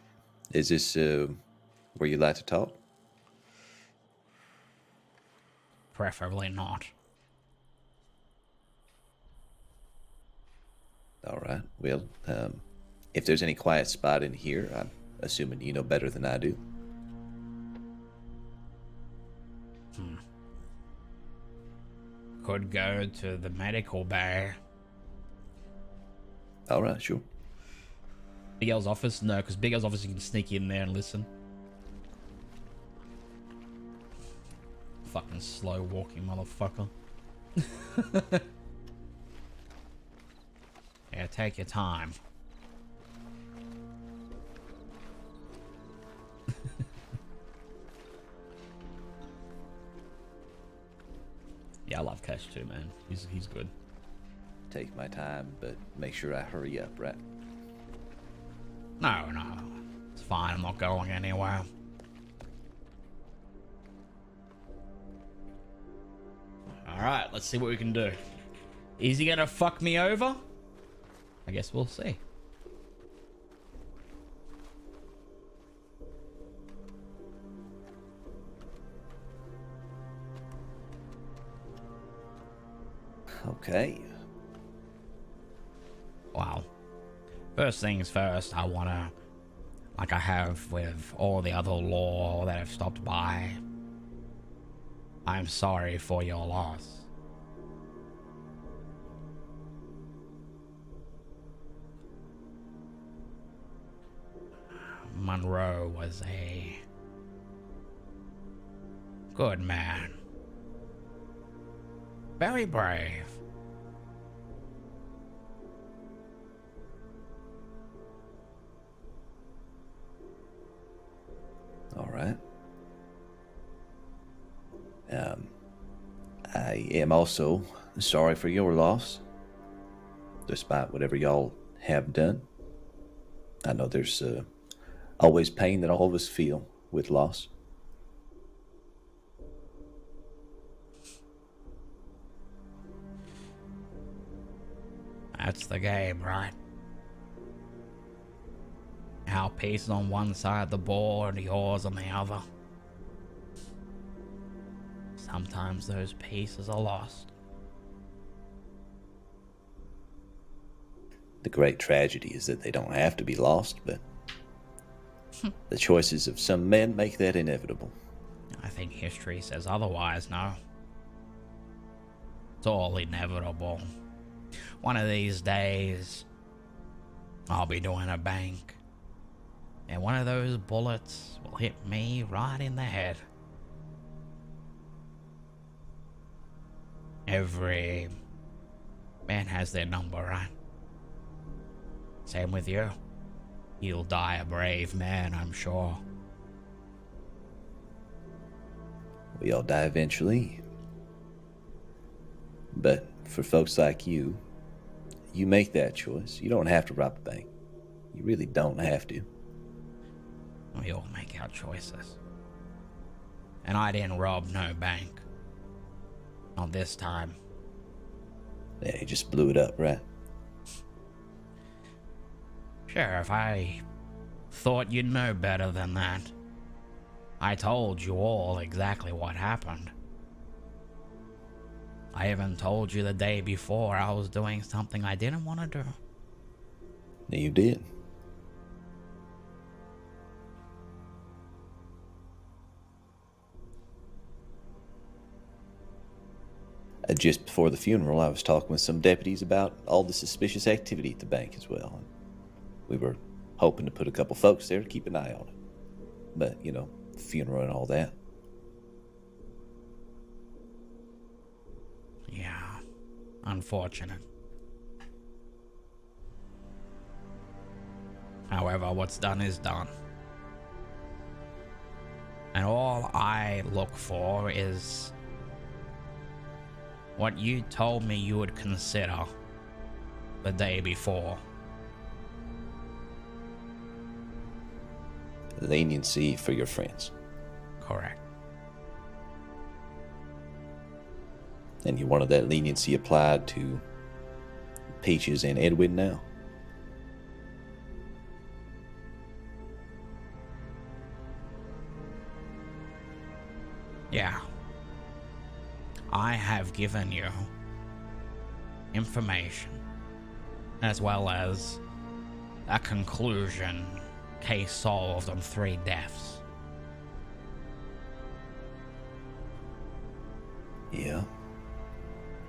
Is this where you like to talk? Preferably not. All right. Well, if there's any quiet spot in here, I'm assuming you know better than I do. Could go to the medical bay. All right, sure. Big L's office? No, because Big L's office you can sneak in there and listen. Fucking slow walking motherfucker. Yeah, take your time. Yeah, I love Cash too, man. He's good. Take my time, but make sure I hurry up, right? No, it's fine. I'm not going anywhere. All right, let's see what we can do. Is he gonna fuck me over? I guess we'll see. Okay. Wow. First things first, I wanna, like I have with all the other law that have stopped by, I'm sorry for your loss. Monroe was a good man. Very brave. All right. I am also sorry for your loss, despite whatever y'all have done. I know there's always pain that all of us feel with loss. That's the game, right? Our piece on one side of the board, yours on the other. Sometimes those pieces are lost. The great tragedy is that they don't have to be lost, but the choices of some men make that inevitable. I think history says otherwise, no? It's all inevitable. One of these days, I'll be doing a bank, and one of those bullets will hit me right in the head. Every man has their number, right? Same with you. You'll die a brave man, I'm sure. We all die eventually. But for folks like you, you make that choice. You don't have to rob a bank. You really don't have to. We all make our choices. And I didn't rob no bank. Not this time. Yeah, you just blew it up, right? Sheriff, I thought you'd know better than that. I told you all exactly what happened. I even told you the day before I was doing something I didn't want to do. You did. Just before the funeral, I was talking with some deputies about all the suspicious activity at the bank as well. We were hoping to put a couple folks there to keep an eye on it. But, you know, funeral and all that. Yeah, unfortunate. However, what's done is done. And all I look for is what you told me you would consider the day before. Leniency for your friends. Correct. And you wanted that leniency applied to Peaches and Edwin now? Yeah. I have given you information as well as a conclusion, case solved on 3 deaths. Yeah.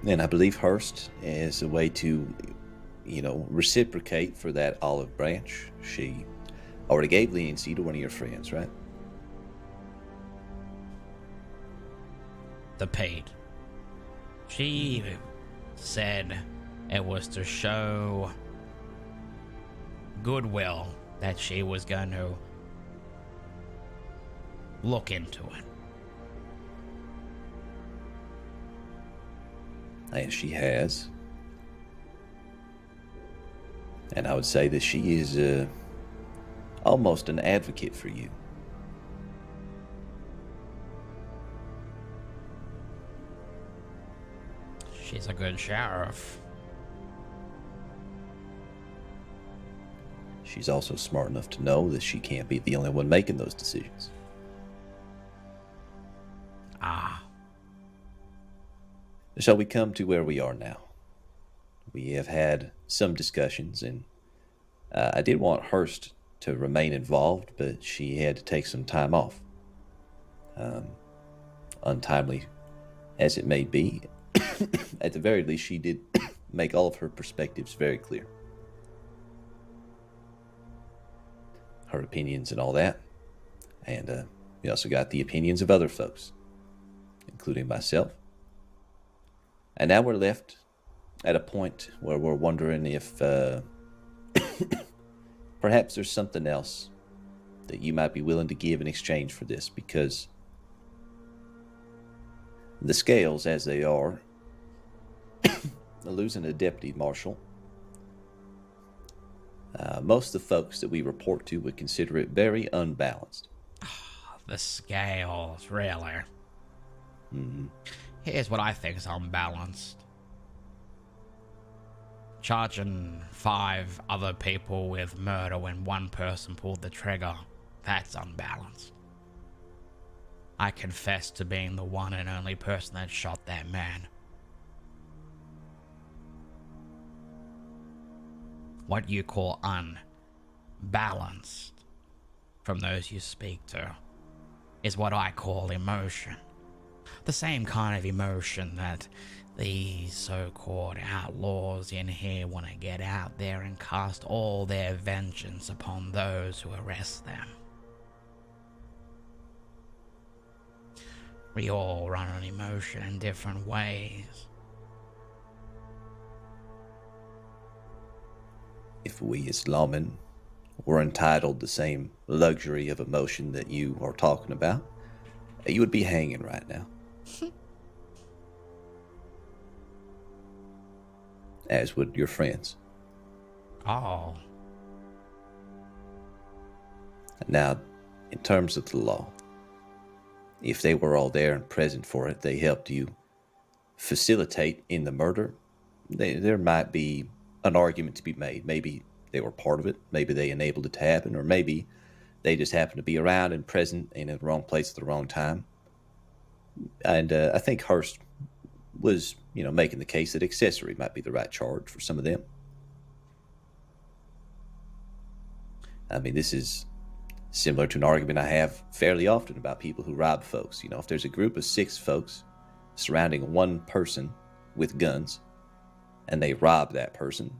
And I believe Hearst, as a way to, reciprocate for that olive branch, she already gave leniency to one of your friends, right? The paid. She said it was to show goodwill that she was going to look into it. And she has. And I would say that she is almost an advocate for you. She's a good sheriff. She's also smart enough to know that she can't be the only one making those decisions. Ah. So we come to where we are now. We have had some discussions, and I did want Hearst to remain involved, but she had to take some time off. Untimely as it may be, at the very least, she did make all of her perspectives very clear. Her opinions and all that. And we also got the opinions of other folks, including myself. And now we're left at a point where we're wondering if perhaps there's something else that you might be willing to give in exchange for this, because the scales, as they are, losing a deputy marshal, most of the folks that we report to would consider it very unbalanced. The scales, really. Mm-hmm. Here's what I think is unbalanced. Charging 5 other people with murder when one person pulled the trigger, that's unbalanced. I confess to being the one and only person that shot that man. What you call unbalanced from those you speak to is what I call emotion. The same kind of emotion that These so-called outlaws in here want to get out there and cast all their vengeance upon those who arrest them. We all run on emotion in different ways. If we as lawmen were entitled the same luxury of emotion that you are talking about, you would be hanging right now. As would your friends. Oh. Now, in terms of the law, if they were all there and present for it, they helped you facilitate in the murder, there might be an argument to be made. Maybe they were part of it, maybe they enabled it to happen, or maybe they just happened to be around and present and in the wrong place at the wrong time. And I think Hearst was, making the case that accessory might be the right charge for some of them. I mean, this is similar to an argument I have fairly often about people who rob folks. If there's a group of 6 folks surrounding one person with guns and they rob that person,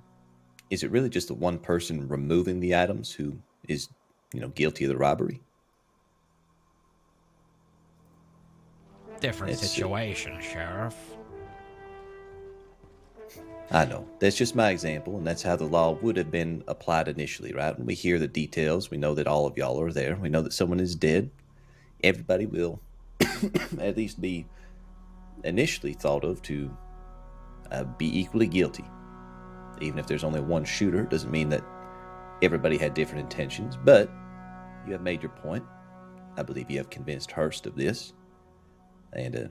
is it really just the one person removing the items who is, guilty of the robbery? Different situation, Sheriff. I know. That's just my example, and that's how the law would have been applied initially, right? When we hear the details, we know that all of y'all are there. We know that someone is dead. Everybody will at least be initially thought of to be equally guilty. Even if there's only one shooter, doesn't mean that everybody had different intentions. But you have made your point. I believe you have convinced Hearst of this. And,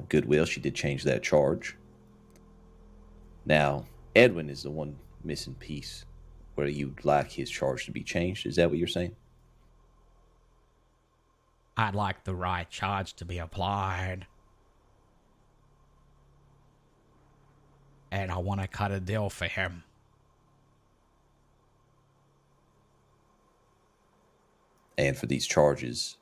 goodwill, she did change that charge. Now, Edwin is the one missing piece where you'd like his charge to be changed. Is that what you're saying? I'd like the right charge to be applied. And I want to cut a deal for him. And for these charges,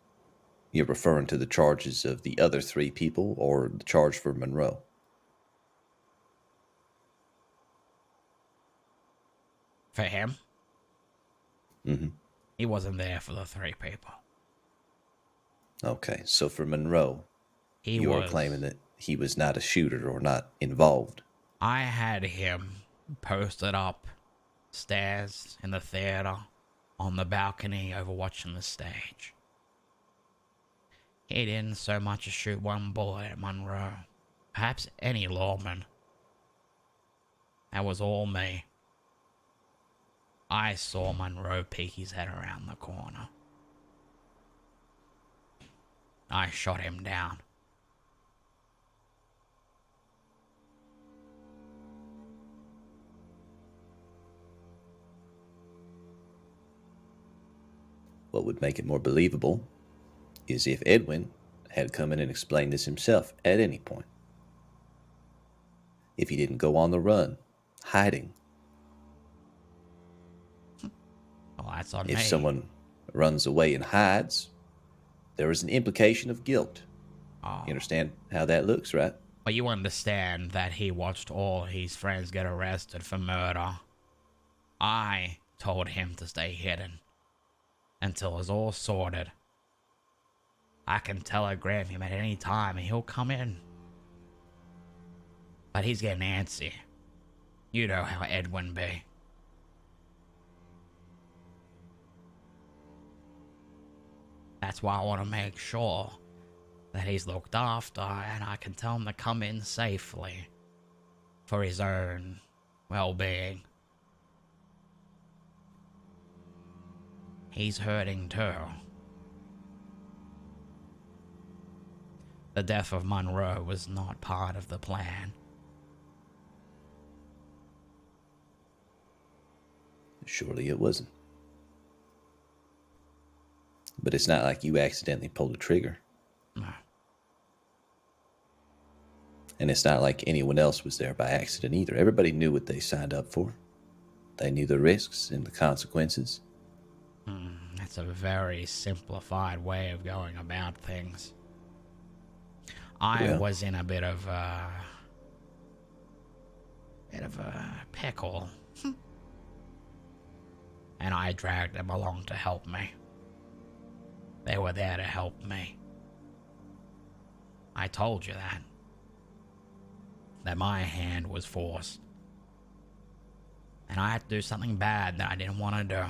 you're referring to the charges of the other 3 people or the charge for Monroe? For him? Mm-hmm. He wasn't there for the 3 people. Okay, so for Monroe, you was are claiming that he was not a shooter or not involved. I had him posted up stairs in the theater on the balcony overwatching the stage. He didn't so much as shoot one bullet at Monroe. Perhaps any lawman. That was all me. I saw Monroe peek his head around the corner. I shot him down. What would make it more believable is if Edwin had come in and explained this himself at any point. If he didn't go on the run, hiding. Well, that's on me. If someone runs away and hides, there is an implication of guilt. Oh. You understand how that looks, right? Well, you understand that he watched all his friends get arrested for murder. I told him to stay hidden until it's all sorted. I can telegram him at any time and he'll come in. But he's getting antsy. You know how Edwin be. That's why I want to make sure that he's looked after and I can tell him to come in safely for his own well-being. He's hurting too. The death of Monroe was not part of the plan. Surely it wasn't. But it's not like you accidentally pulled the trigger. No. And it's not like anyone else was there by accident either. Everybody knew what they signed up for. They knew the risks and the consequences. That's a very simplified way of going about things. I was in a bit of bit of a pickle. And I dragged them along to help me. They were there to help me. I told you that. That my hand was forced. And I had to do something bad that I didn't want to do.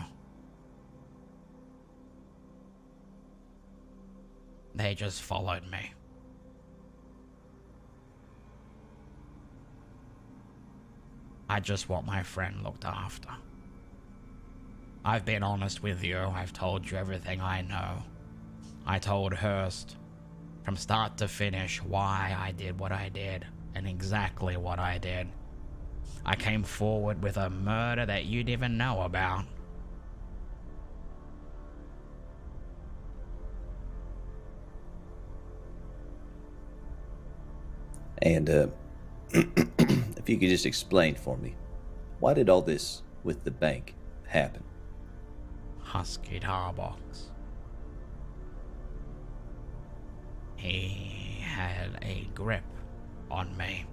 They just followed me. I just want my friend looked after. I've been honest with you. I've told you everything I know. I told Hurst from start to finish why I did what I did and exactly what I did. I came forward with a murder that you didn't even know about. And if you could just explain for me, why did all this with the bank happen? Husky Tarbox. He had a grip on me.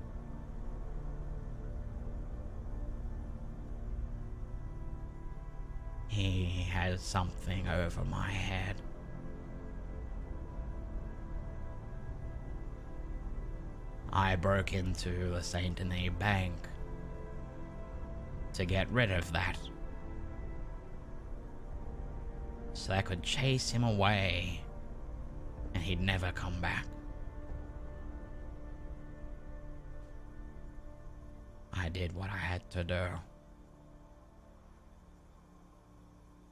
He had something over my head. I broke into the Saint Denis Bank to get rid of that. So I could chase him away and he'd never come back. I did what I had to do.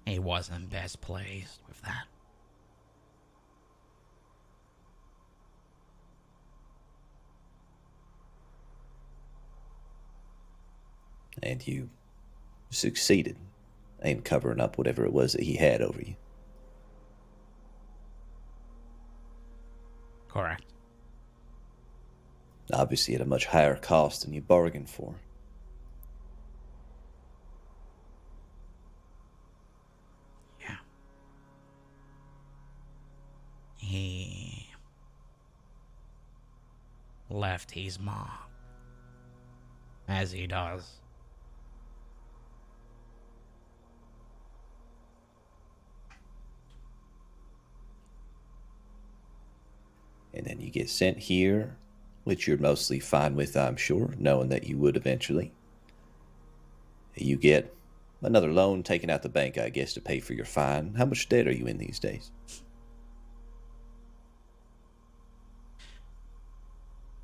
He wasn't best pleased with that. And you succeeded in covering up whatever it was that he had over you. Correct. Obviously at a much higher cost than you bargained for. Yeah. He left his mark, as he does. And then you get sent here, which you're mostly fine with, I'm sure, knowing that you would eventually. You get another loan taken out the bank, I guess, to pay for your fine. How much debt are you in these days?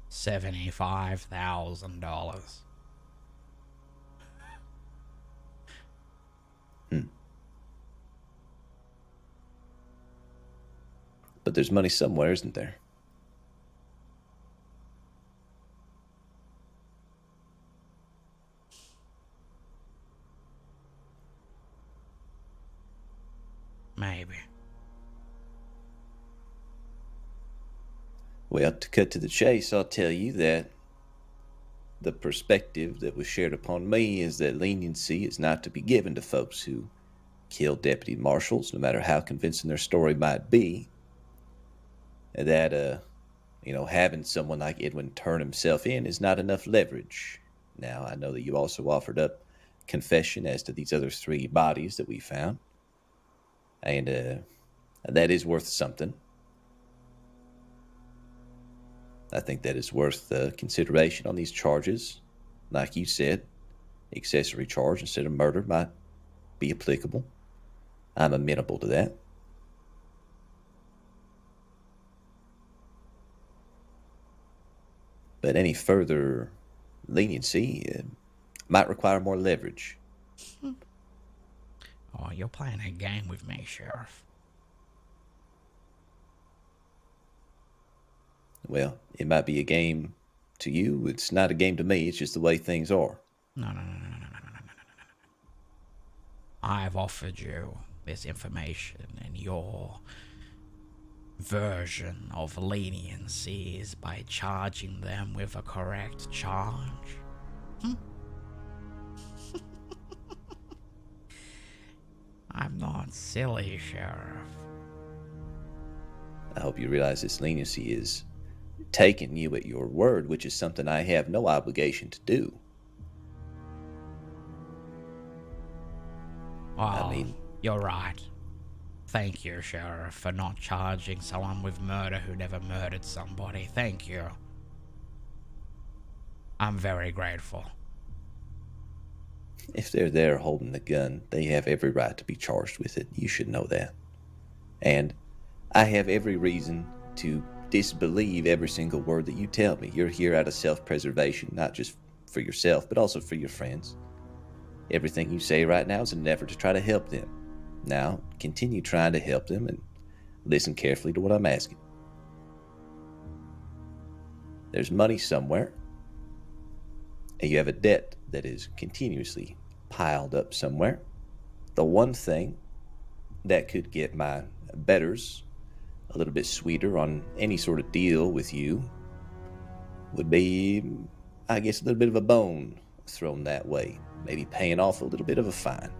$75,000. But there's money somewhere, isn't there? Maybe. Well, to cut to the chase, I'll tell you that the perspective that was shared upon me is that leniency is not to be given to folks who kill deputy marshals, no matter how convincing their story might be. And that, having someone like Edwin turn himself in is not enough leverage. Now, I know that you also offered up confession as to these other 3 bodies that we found. And that is worth something. I think that is worth consideration on these charges. Like you said, accessory charge instead of murder might be applicable. I'm amenable to that. But any further leniency might require more leverage. Oh, you're playing a game with me, Sheriff. Well, it might be a game to you. It's not a game to me. It's just the way things are. No. I've offered you this information, and your version of leniency is by charging them with a correct charge. I'm not silly, Sheriff. I hope you realize this leniency is taking you at your word, which is something I have no obligation to do. Oh, mean, you're right. Thank you, Sheriff, for not charging someone with murder who never murdered somebody. Thank you. I'm very grateful. if they're there holding the gun, they have every right to be charged with it. You should know that. And I have every reason to disbelieve every single word that you tell me. You're here out of self-preservation, not just for yourself, but also for your friends. Everything you say right now is an effort to try to help them. Now, continue trying to help them and listen carefully to what I'm asking. There's money somewhere, and you have a debt that is continuously piled up somewhere. The one thing that could get my betters a little bit sweeter on any sort of deal with you would be, I guess, a little bit of a bone thrown that way. Maybe paying off a little bit of a fine.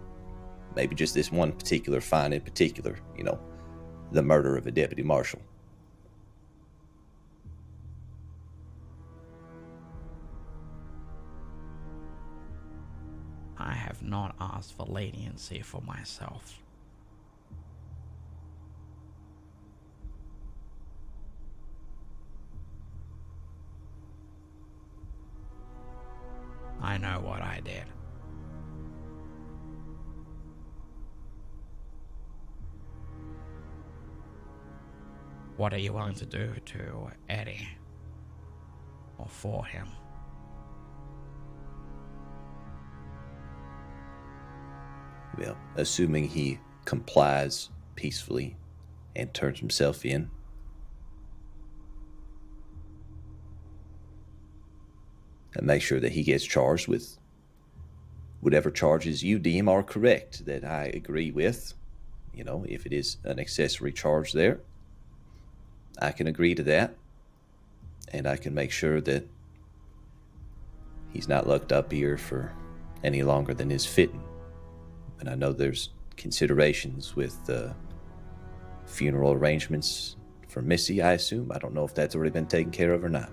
Maybe just this one particular fine in particular, the murder of a deputy marshal. I have not asked for leniency for myself. I know what I did. What are you willing to do to Eddie? Or for him? Well, assuming he complies peacefully and turns himself in. And make sure that he gets charged with whatever charges you deem are correct, that I agree with. If it is an accessory charge there, I can agree to that. And I can make sure that he's not locked up here for any longer than is fitting. And I know there's considerations with funeral arrangements for Missy, I assume. I don't know if that's already been taken care of or not.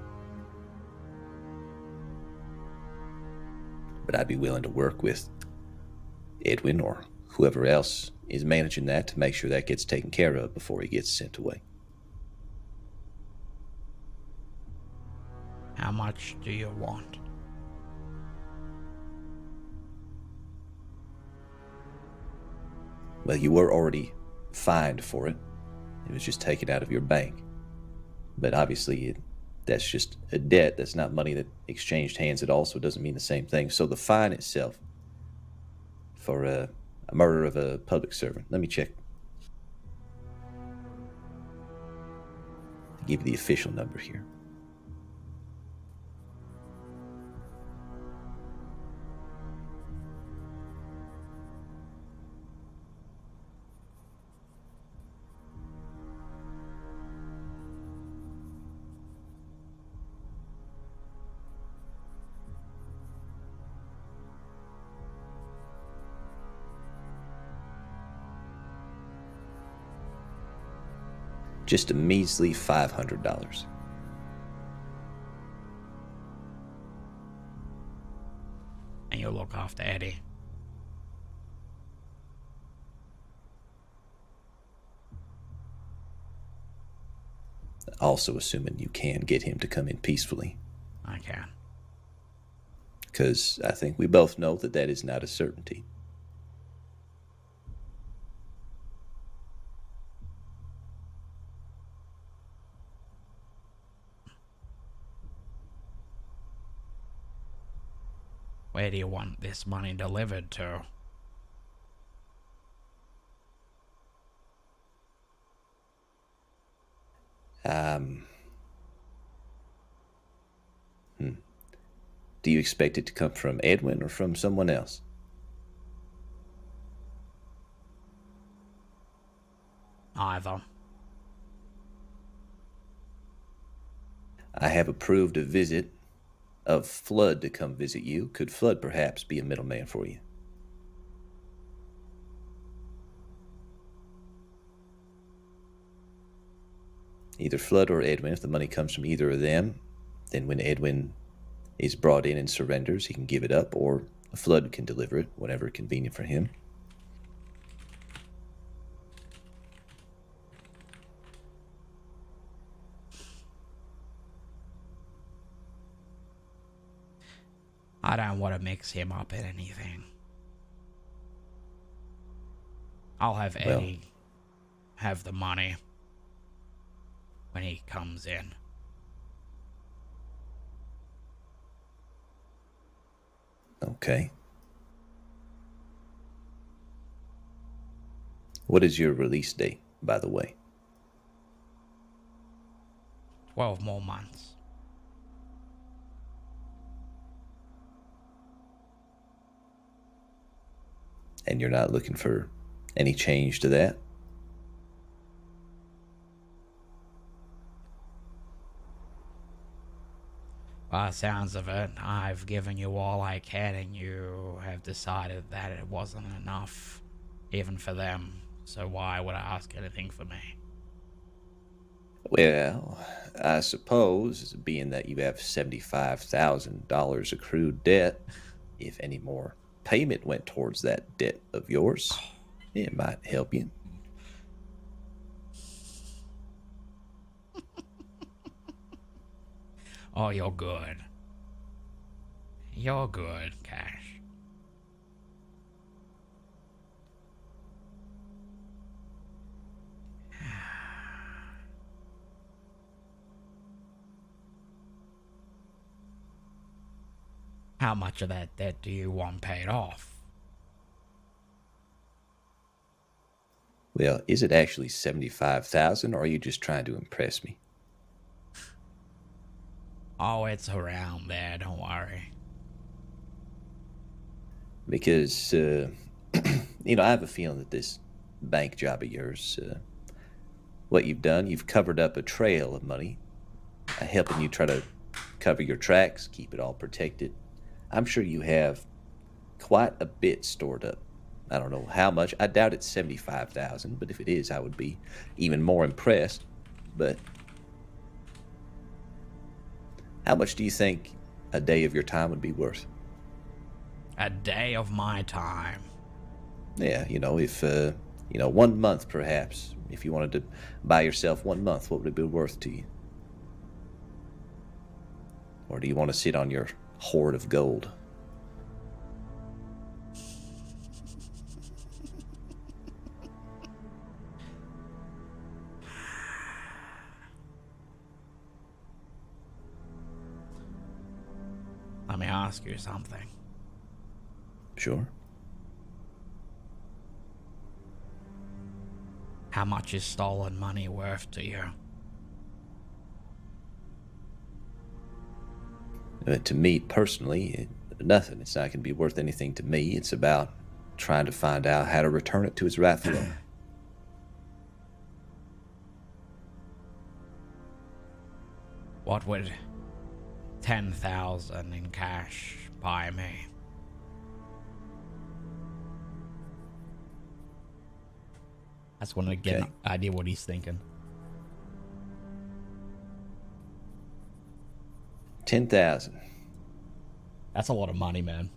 But I'd be willing to work with Edwin or whoever else is managing that to make sure that gets taken care of before he gets sent away. How much do you want? Well, you were already fined for it. It was just taken out of your bank. But obviously, that's just a debt. That's not money that exchanged hands at all, so it doesn't mean the same thing. So the fine itself for a murder of a public servant. Let me check. I'll give you the official number here. Just a measly $500. And you'll look after Eddie. Also assuming you can get him to come in peacefully. I can. Because I think we both know that that is not a certainty. Where do you want this money delivered to? Do you expect it to come from Edwin or from someone else? Either. I have approved a visit of Flood to come visit you. Could Flood perhaps be a middleman for you? Either Flood or Edwin. If the money comes from either of them, then when Edwin is brought in and surrenders, he can give it up, or Flood can deliver it, whenever convenient for him. I don't want to mix him up in anything. I'll have Eddie have the money when he comes in. Okay. What is your release date, by the way? 12 more months. And you're not looking for any change to that? By the sounds of it, I've given you all I can, and you have decided that it wasn't enough, even for them. So why would I ask anything for me? Well, I suppose, being that you have $75,000 accrued debt, if any more payment went towards that debt of yours, it might help you. Oh, you're good. You're good, Cash. How much of that debt do you want paid off? Well, is it actually 75,000, or are you just trying to impress me? Oh, it's around there, don't worry. Because, I have a feeling that this bank job of yours, what you've done, you've covered up a trail of money, helping you try to cover your tracks, keep it all protected. I'm sure you have quite a bit stored up. I don't know how much. I doubt it's 75,000, but if it is, I would be even more impressed. But how much do you think a day of your time would be worth? A day of my time. Yeah, if 1 month perhaps, if you wanted to buy yourself 1 month, what would it be worth to you? Or do you want to sit on your hoard of gold? Let me ask you something. Sure. How much is stolen money worth to you? To me personally, nothing. It's not going to be worth anything to me. It's about trying to find out how to return it to its rightful owner. What would 10,000 in cash buy me? I just wanted to get an idea what he's thinking. 10,000. That's a lot of money, man.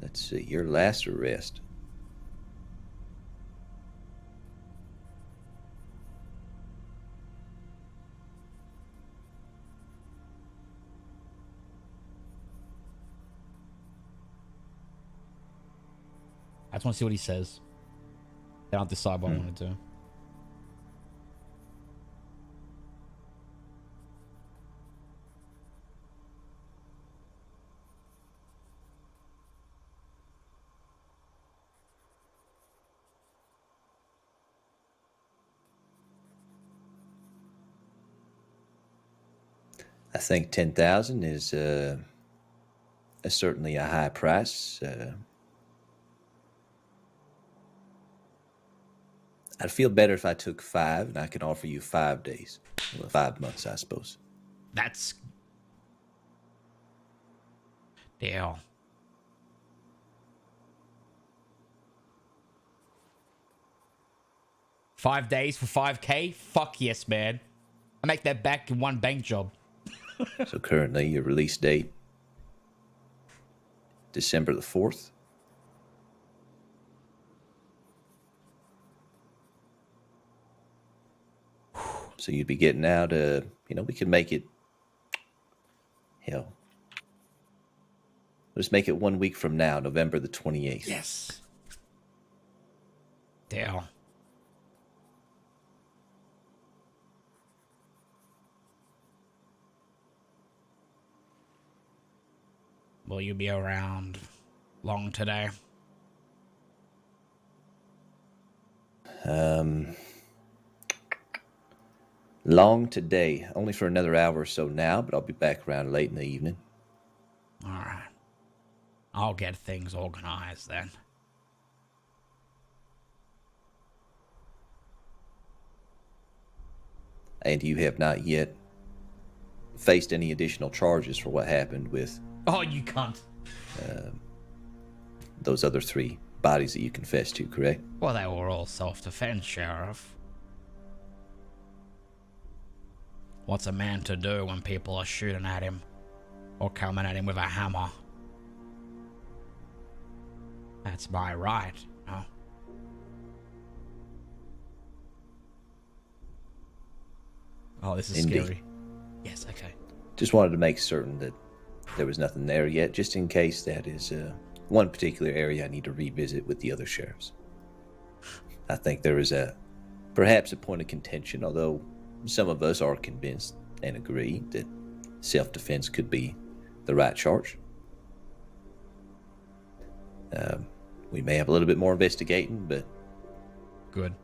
Let's see, your last arrest. I just want to see what he says. Then I'll decide what I want to do. I think 10,000 is certainly a high price. I'd feel better if I took 5, and I can offer you 5 days. Well, 5 months, I suppose. That's... Deal. $5 for 5K? Fuck yes, man. I make that back in one bank job. So currently, your release date, December the 4th. So you'd be getting out, we could make it, hell, let's make it 1 week from now, November the 28th. Yes. Deal. Will you be around long today? Long today, only for another hour or so now, but I'll be back around late in the evening. All right. I'll get things organized then. And you have not yet faced any additional charges for what happened with Oh, you cunt. those other 3 bodies that you confessed to, correct? Well, they were all self-defense, Sheriff. What's a man to do when people are shooting at him or coming at him with a hammer? That's my right, no? Oh, this is Indeed. scary. Yes, okay. Just wanted to make certain that there was nothing there yet, just in case that is one particular area I need to revisit with the other sheriffs. I think there is perhaps a point of contention, although some of us are convinced and agree that self-defense could be the right charge. We may have a little bit more investigating, but Good.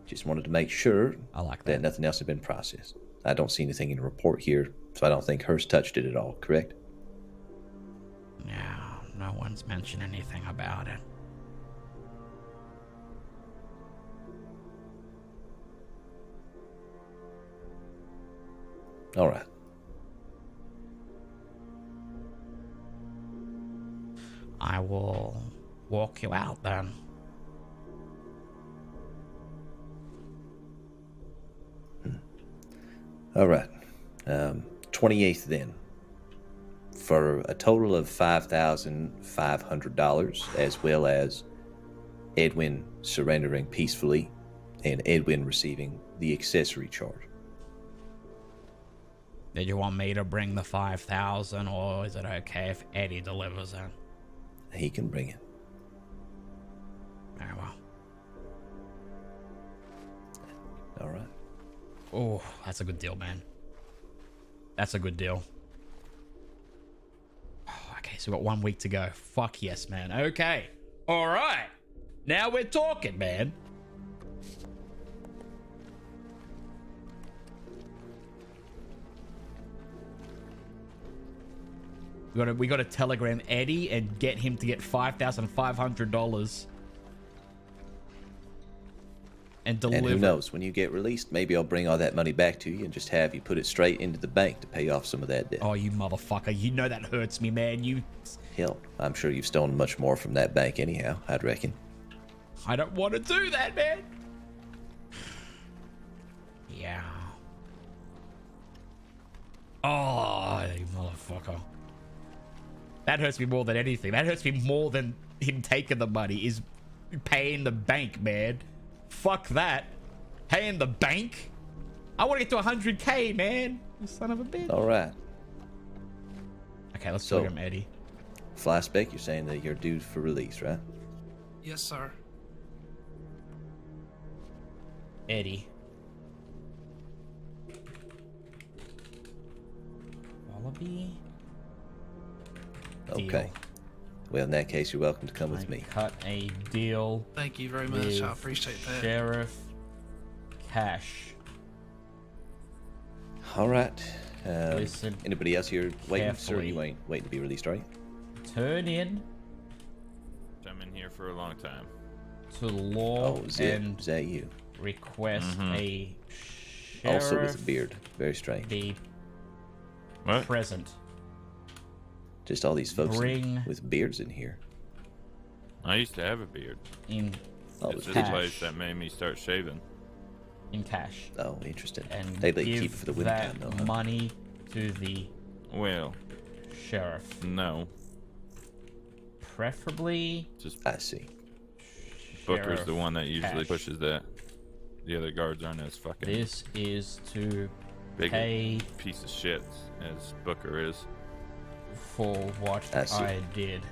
just wanted to make sure I like that that. nothing else had been processed. I don't see anything in the report here, so I don't think Hearst touched it at all, correct? No one's mentioned anything about it. All right. I will walk you out then. All right. 28th then. For a total of $5,500, as well as Edwin surrendering peacefully and Edwin receiving the accessory charge. Did you want me to bring the 5,000, or is it okay if Eddie delivers it? He can bring it. Very well. All right. Oh, that's a good deal, man. That's a good deal. Okay, so we've got 1 week to go. Fuck yes, man. Okay. All right. Now we're talking, man. We got to telegram Eddie and get him to get $5,500 and deliver. And who knows, when you get released, maybe I'll bring all that money back to you and just have you put it straight into the bank to pay off some of that debt. Oh, you motherfucker. You know that hurts me, man. Hell, I'm sure you've stolen much more from that bank anyhow, I'd reckon. I don't want to do that, man. Yeah. Oh, you motherfucker. That hurts me more than anything. That hurts me more than him taking the money, is paying the bank, man. Fuck that. Paying the bank? I want to get to 100K, man. You son of a bitch. All right. Okay, let's So- talk him, Eddie. Flashback, you're saying that you're due for release, right? Yes, sir. Eddie. Wallaby? Okay. Deal. Well, in that case, you're welcome to come with I me. cut a deal Thank you very much. with I appreciate that. Sheriff Cash. All right. Listen Anybody else here waiting? Sir, carefully. you ain't waiting to be released, are you? Turn in I'm in here for a long time. to law Oh, is it? and Is that you? request a sheriff Also with a beard. Very strange. be What? present. Just all these folks Bring- with beards in here. I used to have a beard. in Oh, It's this cash. place that made me start shaving. in cash Oh, interesting. and They let you give keep it for the winter that time, though, huh? money to the Well, sheriff, no. preferably Just I see. Booker's Sheriff the one that usually Cash. pushes that. the other guards aren't as fucking This is to big pay a piece of shit as Booker is. for what I see. I did.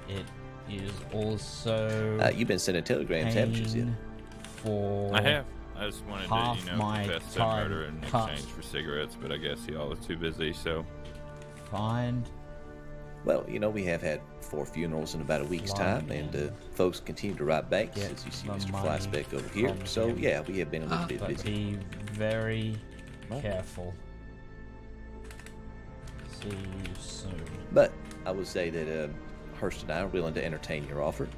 It is also You've been sending telegrams, haven't you, Zip? paying for I have. I just wanted to, half you know, my confess that time murder in cut. exchange for cigarettes, but I guess y'all are too busy, so. find Well, you know, we have had 4 funerals in about a week's time, and folks continue to write banks, Get as you see the Mr. money Flyspeck over here. from So, him. yeah, we have been a little bit but busy. be very Well. careful. See you soon. But I would say that Hurst and I are willing to entertain your offer.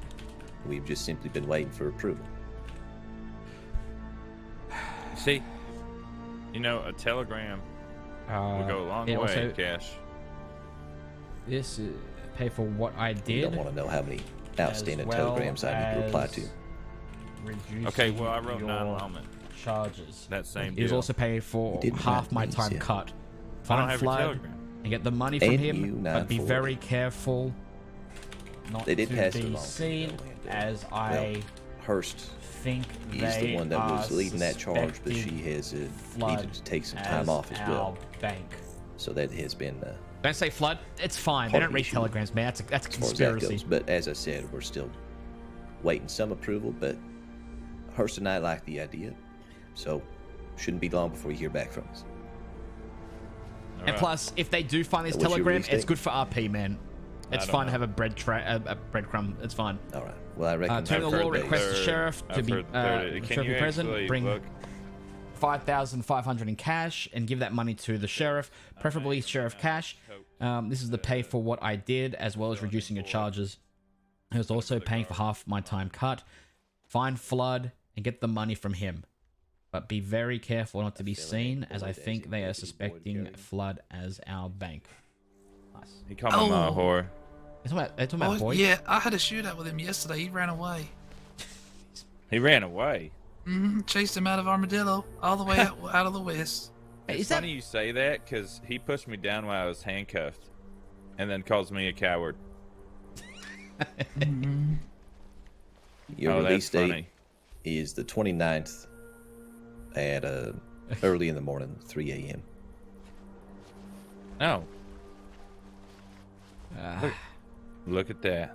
We've just simply been waiting for approval. See, you know, a telegram will go a long it way, also- Cash. This is pay for what I You did. don't want to know how many outstanding well telegrams I need to reply to. as reducing Okay, well, I wrote your 9-11 charges. that same He was deal. also paid for You didn't half write my these time yet. cut. I don't Find have your Flood telegram. and get the money from And him, you, but be 940. very careful not They did to pass it be along to me, seen, though, and, as I Hurst think is they the one that was are leading that charge, but she suspecting has Flood needed to take some time as off as well. our bank. So that has been Don't say Flood. It's fine. They Part don't of the read issue. telegrams, man. That's a as far as that conspiracy. goes. But as I said, we're still waiting some approval, but Hurst and I like the idea, so shouldn't be long before you hear back from us. All And right. plus, if they do find this What's your telegram, release it's date? good for RP, man. It's don't fine to know. have a breadcrumb. It's fine. All right. Well, I reckon Turn the I've heard law that requests the they're- sheriff to I've be heard they're- sheriff Can to you be present. actually Bring look? 5,500 in cash and give that money to the sheriff, preferably Sheriff Cash. This is the pay for what I did, as well as reducing your charges. He was also paying for half my time cut. Find Flood and get the money from him, but be very careful not to be seen, as I think they are suspecting Flood as our bank. Nice. He called me my Oh. whore. They're talking about boy. yeah, I had a shootout with him yesterday. He ran away. He ran away. Chased him out of Armadillo, all the way out of the west. Hey, It's is that funny you say that because he pushed me down while I was handcuffed, and then calls me a coward. Your Oh, release that's date funny. is the 29th at early in the morning, 3 a.m. Oh, look at that.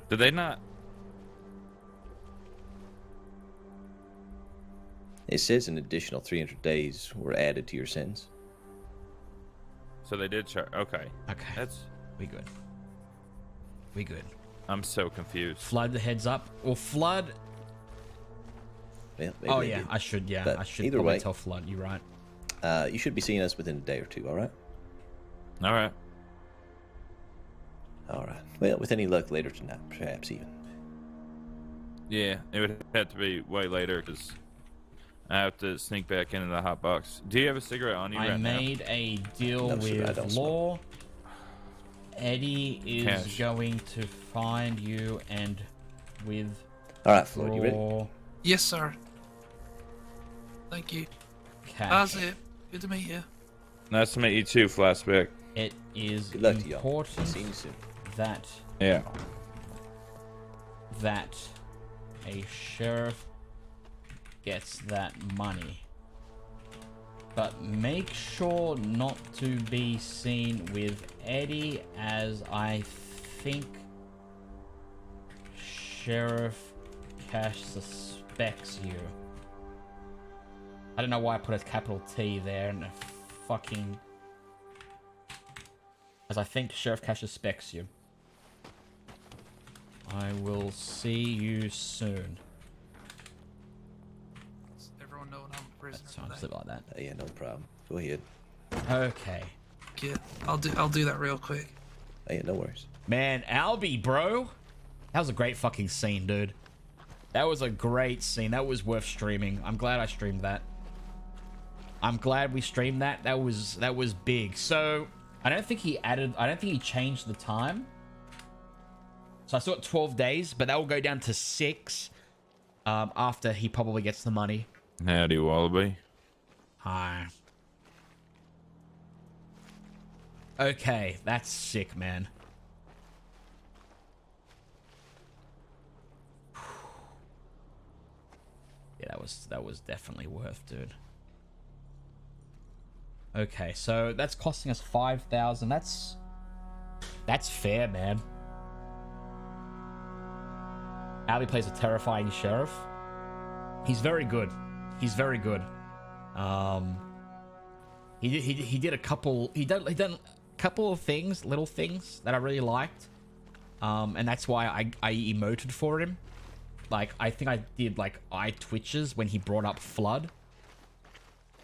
Did they not? It says an additional 300 days were added to your sentence. So they did charge. Okay, okay? that's. We good. We good. I'm so confused. Flood the heads up, or Flood. Well, maybe Oh they yeah, did. I should. Yeah, But I should either probably way- tell Flood. You're right. You should be seeing us within a day or two, all right? All right. All right. Well, with any luck later tonight, perhaps even. Yeah, it would have to be way later because I have to sneak back into the hot box. Do you have a cigarette on you I right now? made a deal No, sir, I with don't Law. Eddie is Cash. going to find you and with All right, Floyd, you ready? raw Yes, sir. Thank you. cash. How's it? Good to meet you. Nice to meet you too, Flashback. It is Good luck to y'all. important See you soon. that Yeah. a sheriff gets that money. But make sure not to be seen with Eddie, as I think Sheriff Cash suspects you. I don't know why I put a capital T there and a fucking... As I think Sheriff Cash suspects you. I will see you soon. Everyone knowing I'm a prisoner. That's fine, just today. leave it like that. Yeah, no problem. Go ahead. Okay. Yeah, I'll do that real quick. Yeah, no worries. Man, Albie, bro. That was a great fucking scene, dude. That was a great scene. That was worth streaming. I'm glad I streamed that. I'm glad we streamed that. That was big. So, I don't think he changed the time. So I saw it 12 days, but that will go down to 6 after he probably gets the money. Howdy, Wallaby. Hi. Okay, that's sick, man. that was definitely worth, dude. Okay, so that's costing us 5,000. That's fair, man. Albie plays a terrifying sheriff. He's very good. He's very good. He did a couple. He done a couple of things, little things that I really liked. And that's why I emoted for him. Like, I think I did like eye twitches when he brought up Flood.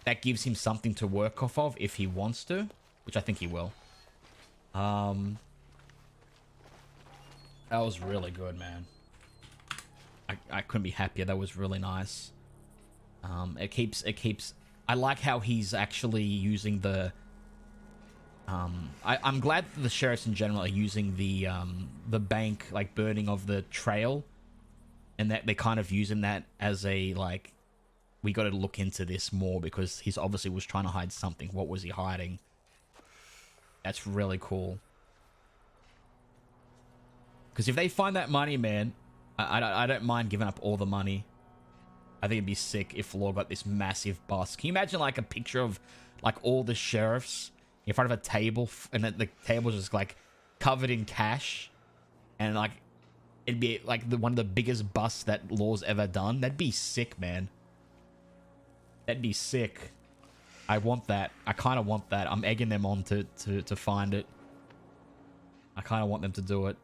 That gives him something to work off of if he wants to, which I think he will. That was really good, man. I couldn't be happier. That was really nice. It keeps. I like how he's actually using the. I'm glad that the sheriffs in general are using the bank, like, burning of the trail, and that they're kind of using that as a, like, we got to look into this more because he's obviously was trying to hide something. What was he hiding? That's really cool. Because if they find that money, man, I don't mind giving up all the money. I think it'd be sick if Law got this massive bust. Can you imagine, like, a picture of, like, all the sheriffs in front of a table, and the table's just, like, covered in cash, and, like, it'd be, like, one of the biggest busts that Law's ever done? That'd be sick, man. That'd be sick. I want that. I kind of want that. I'm egging them on to find it. I kind of want them to do it.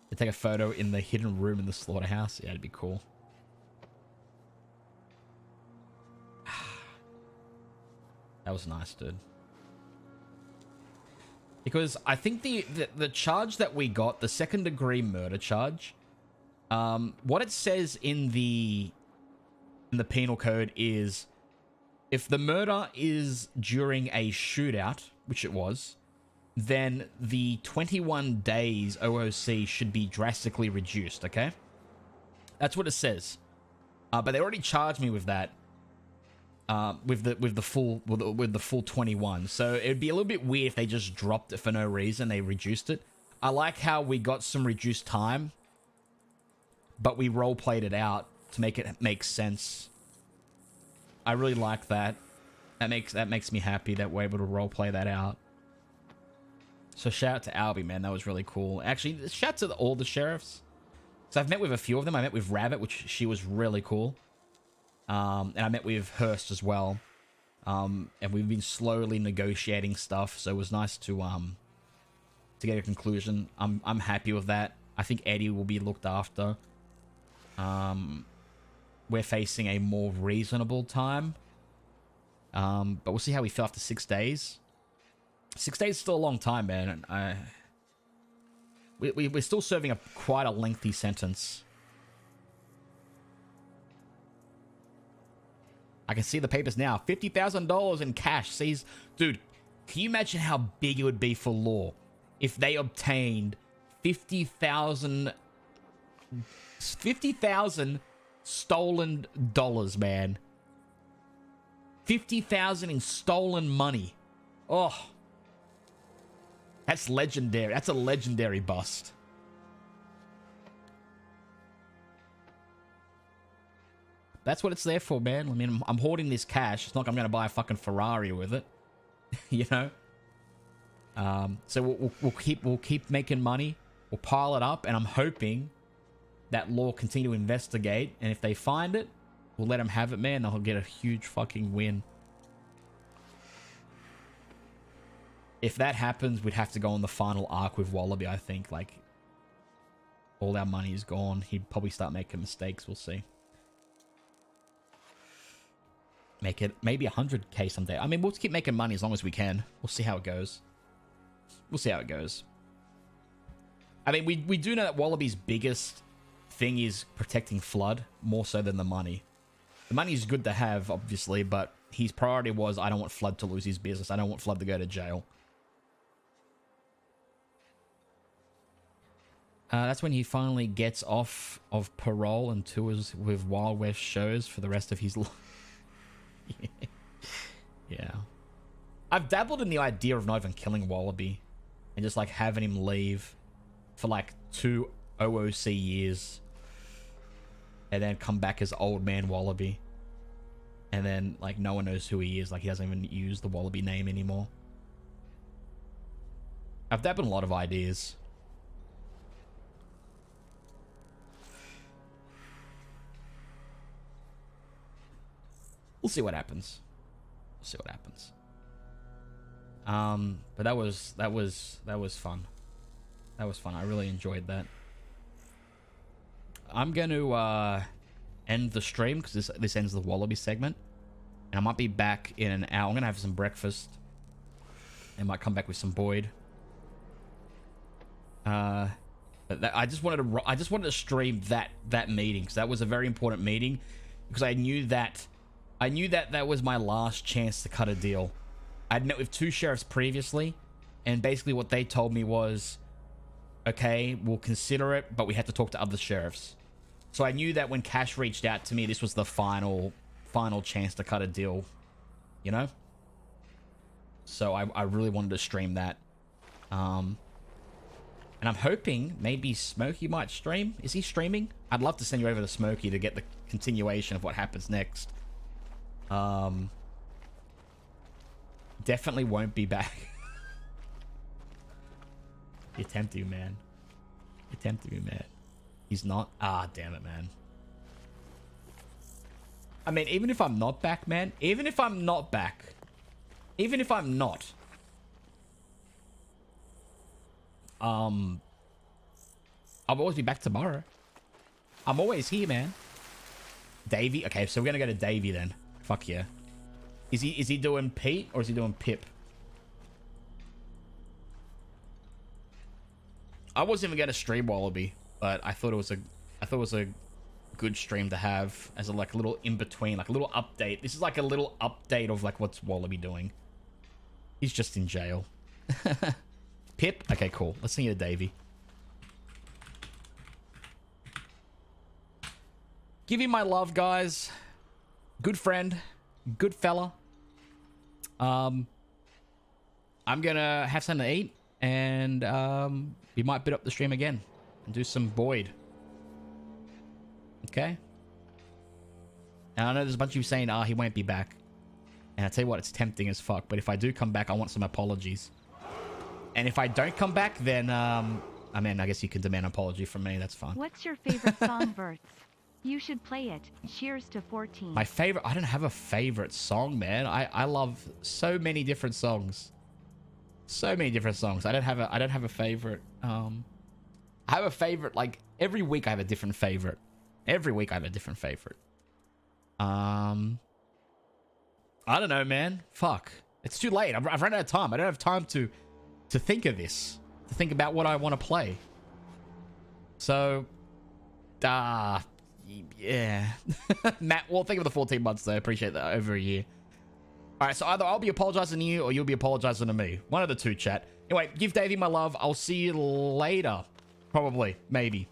To take a photo in the hidden room in the slaughterhouse. Yeah, it'd be cool. That was nice, dude. Because I think the charge that we got, the second-degree murder charge, what it says in the penal code is, if the murder is during a shootout, which it was, then the 21 days OOC should be drastically reduced, okay? That's what it says. But they already charged me with that. With the full 21. So it'd be a little bit weird if they just dropped it for no reason. They reduced it. I like how we got some reduced time, but we role played it out to make it make sense. I really like that. That makes me happy that we're able to role play that out. So shout out to Albie, man. That was really cool. Actually, shout out to all the sheriffs. So I've met with a few of them. I met with Rabbit, which she was really cool. And I met with Hurst as well. And we've been slowly negotiating stuff. So it was nice to get a conclusion. I'm happy with that. I think Eddie will be looked after. We're facing a more reasonable time. But we'll see how we feel after 6 days. 6 days is still a long time, man. We're still serving quite a lengthy sentence. I can see the papers now. $50,000 in cash. Sees, dude, can you imagine how big it would be for Law if they obtained 50,000 stolen dollars, man? 50,000 in stolen money. Oh. That's legendary. That's a legendary bust. That's what it's there for, man. I mean, I'm hoarding this cash. It's not like I'm going to buy a fucking Ferrari with it. You know? So we'll keep making money. We'll pile it up, and I'm hoping that Law continue to investigate, and if they find it, we'll let them have it, man. They'll get a huge fucking win. If that happens, we'd have to go on the final arc with Wallaby, I think. Like, all our money is gone. He'd probably start making mistakes. We'll see. Make it maybe 100k someday. I mean, we'll keep making money as long as we can. We'll see how it goes. We'll see how it goes. I mean, we do know that Wallaby's biggest thing is protecting Flood, more so than the money. The money is good to have, obviously, but his priority was, I don't want Flood to lose his business. I don't want Flood to go to jail. That's when he finally gets off of parole and tours with Wild West shows for the rest of his life. Yeah. I've dabbled in the idea of not even killing Wallaby and just, like, having him leave. for like 2 OOC years, and then come back as old man Wallaby, and then like no one knows who he is. Like he doesn't even use the Wallaby name anymore. I've dabbled in a lot of ideas. We'll see what happens. We'll see what happens. But that was fun. That was fun. I really enjoyed that. I'm going to end the stream because this ends the Wallaby segment, and I might be back in an hour. I'm going to have some breakfast. I might come back with some Boyd. But I just wanted to stream that meeting because that was a very important meeting, because I knew that that was my last chance to cut a deal. I'd met with 2 sheriffs previously, and basically what they told me was, okay, we'll consider it, but we have to talk to other sheriffs. So I knew that when Cash reached out to me, this was the final chance to cut a deal, you know? So I really wanted to stream that. And I'm hoping maybe Smokey might stream. Is he streaming? I'd love to send you over to Smokey to get the continuation of what happens next. Definitely won't be back. You're tempting, man. You're tempting me, man. He's not. Ah, damn it, man. I mean, even if I'm not back, man. Even if I'm not back. Even if I'm not. I'll always be back tomorrow. I'm always here, man. Davey? Okay, so we're gonna go to Davey then. Fuck yeah. Is he doing Pete or is he doing Pip? I wasn't even gonna stream Wallaby, but I thought it was a good stream to have as a like little in between, like a little update. This is like a little update of like what's Wallaby doing. He's just in jail. Pip? Okay, cool. Let's sing it to Davey. Give him my love, guys. Good friend. Good fella. I'm gonna have something to eat, and we might bit up the stream again and do some Boyd. Okay? And I know there's a bunch of you saying, he won't be back. And I tell you what, it's tempting as fuck. But if I do come back, I want some apologies. And if I don't come back, then, I mean, I guess you can demand an apology from me. That's fine. What's your favorite song, Verts? You should play it. Cheers to 14. My favorite... I don't have a favorite song, man. I love so many different songs. So many different songs. I don't have a favorite. I have a favorite, like, every week I have a different favorite. Every week I have a different favorite. I don't know, man. Fuck. It's too late. I've run out of time. I don't have time to think of this. To think about what I want to play. So... yeah. Matt, well, thank you for the 14 months, though. I appreciate that. Over a year. Alright, so either I'll be apologizing to you or you'll be apologizing to me. One of the two, chat. Anyway, give Davey my love. I'll see you later. Probably. Maybe.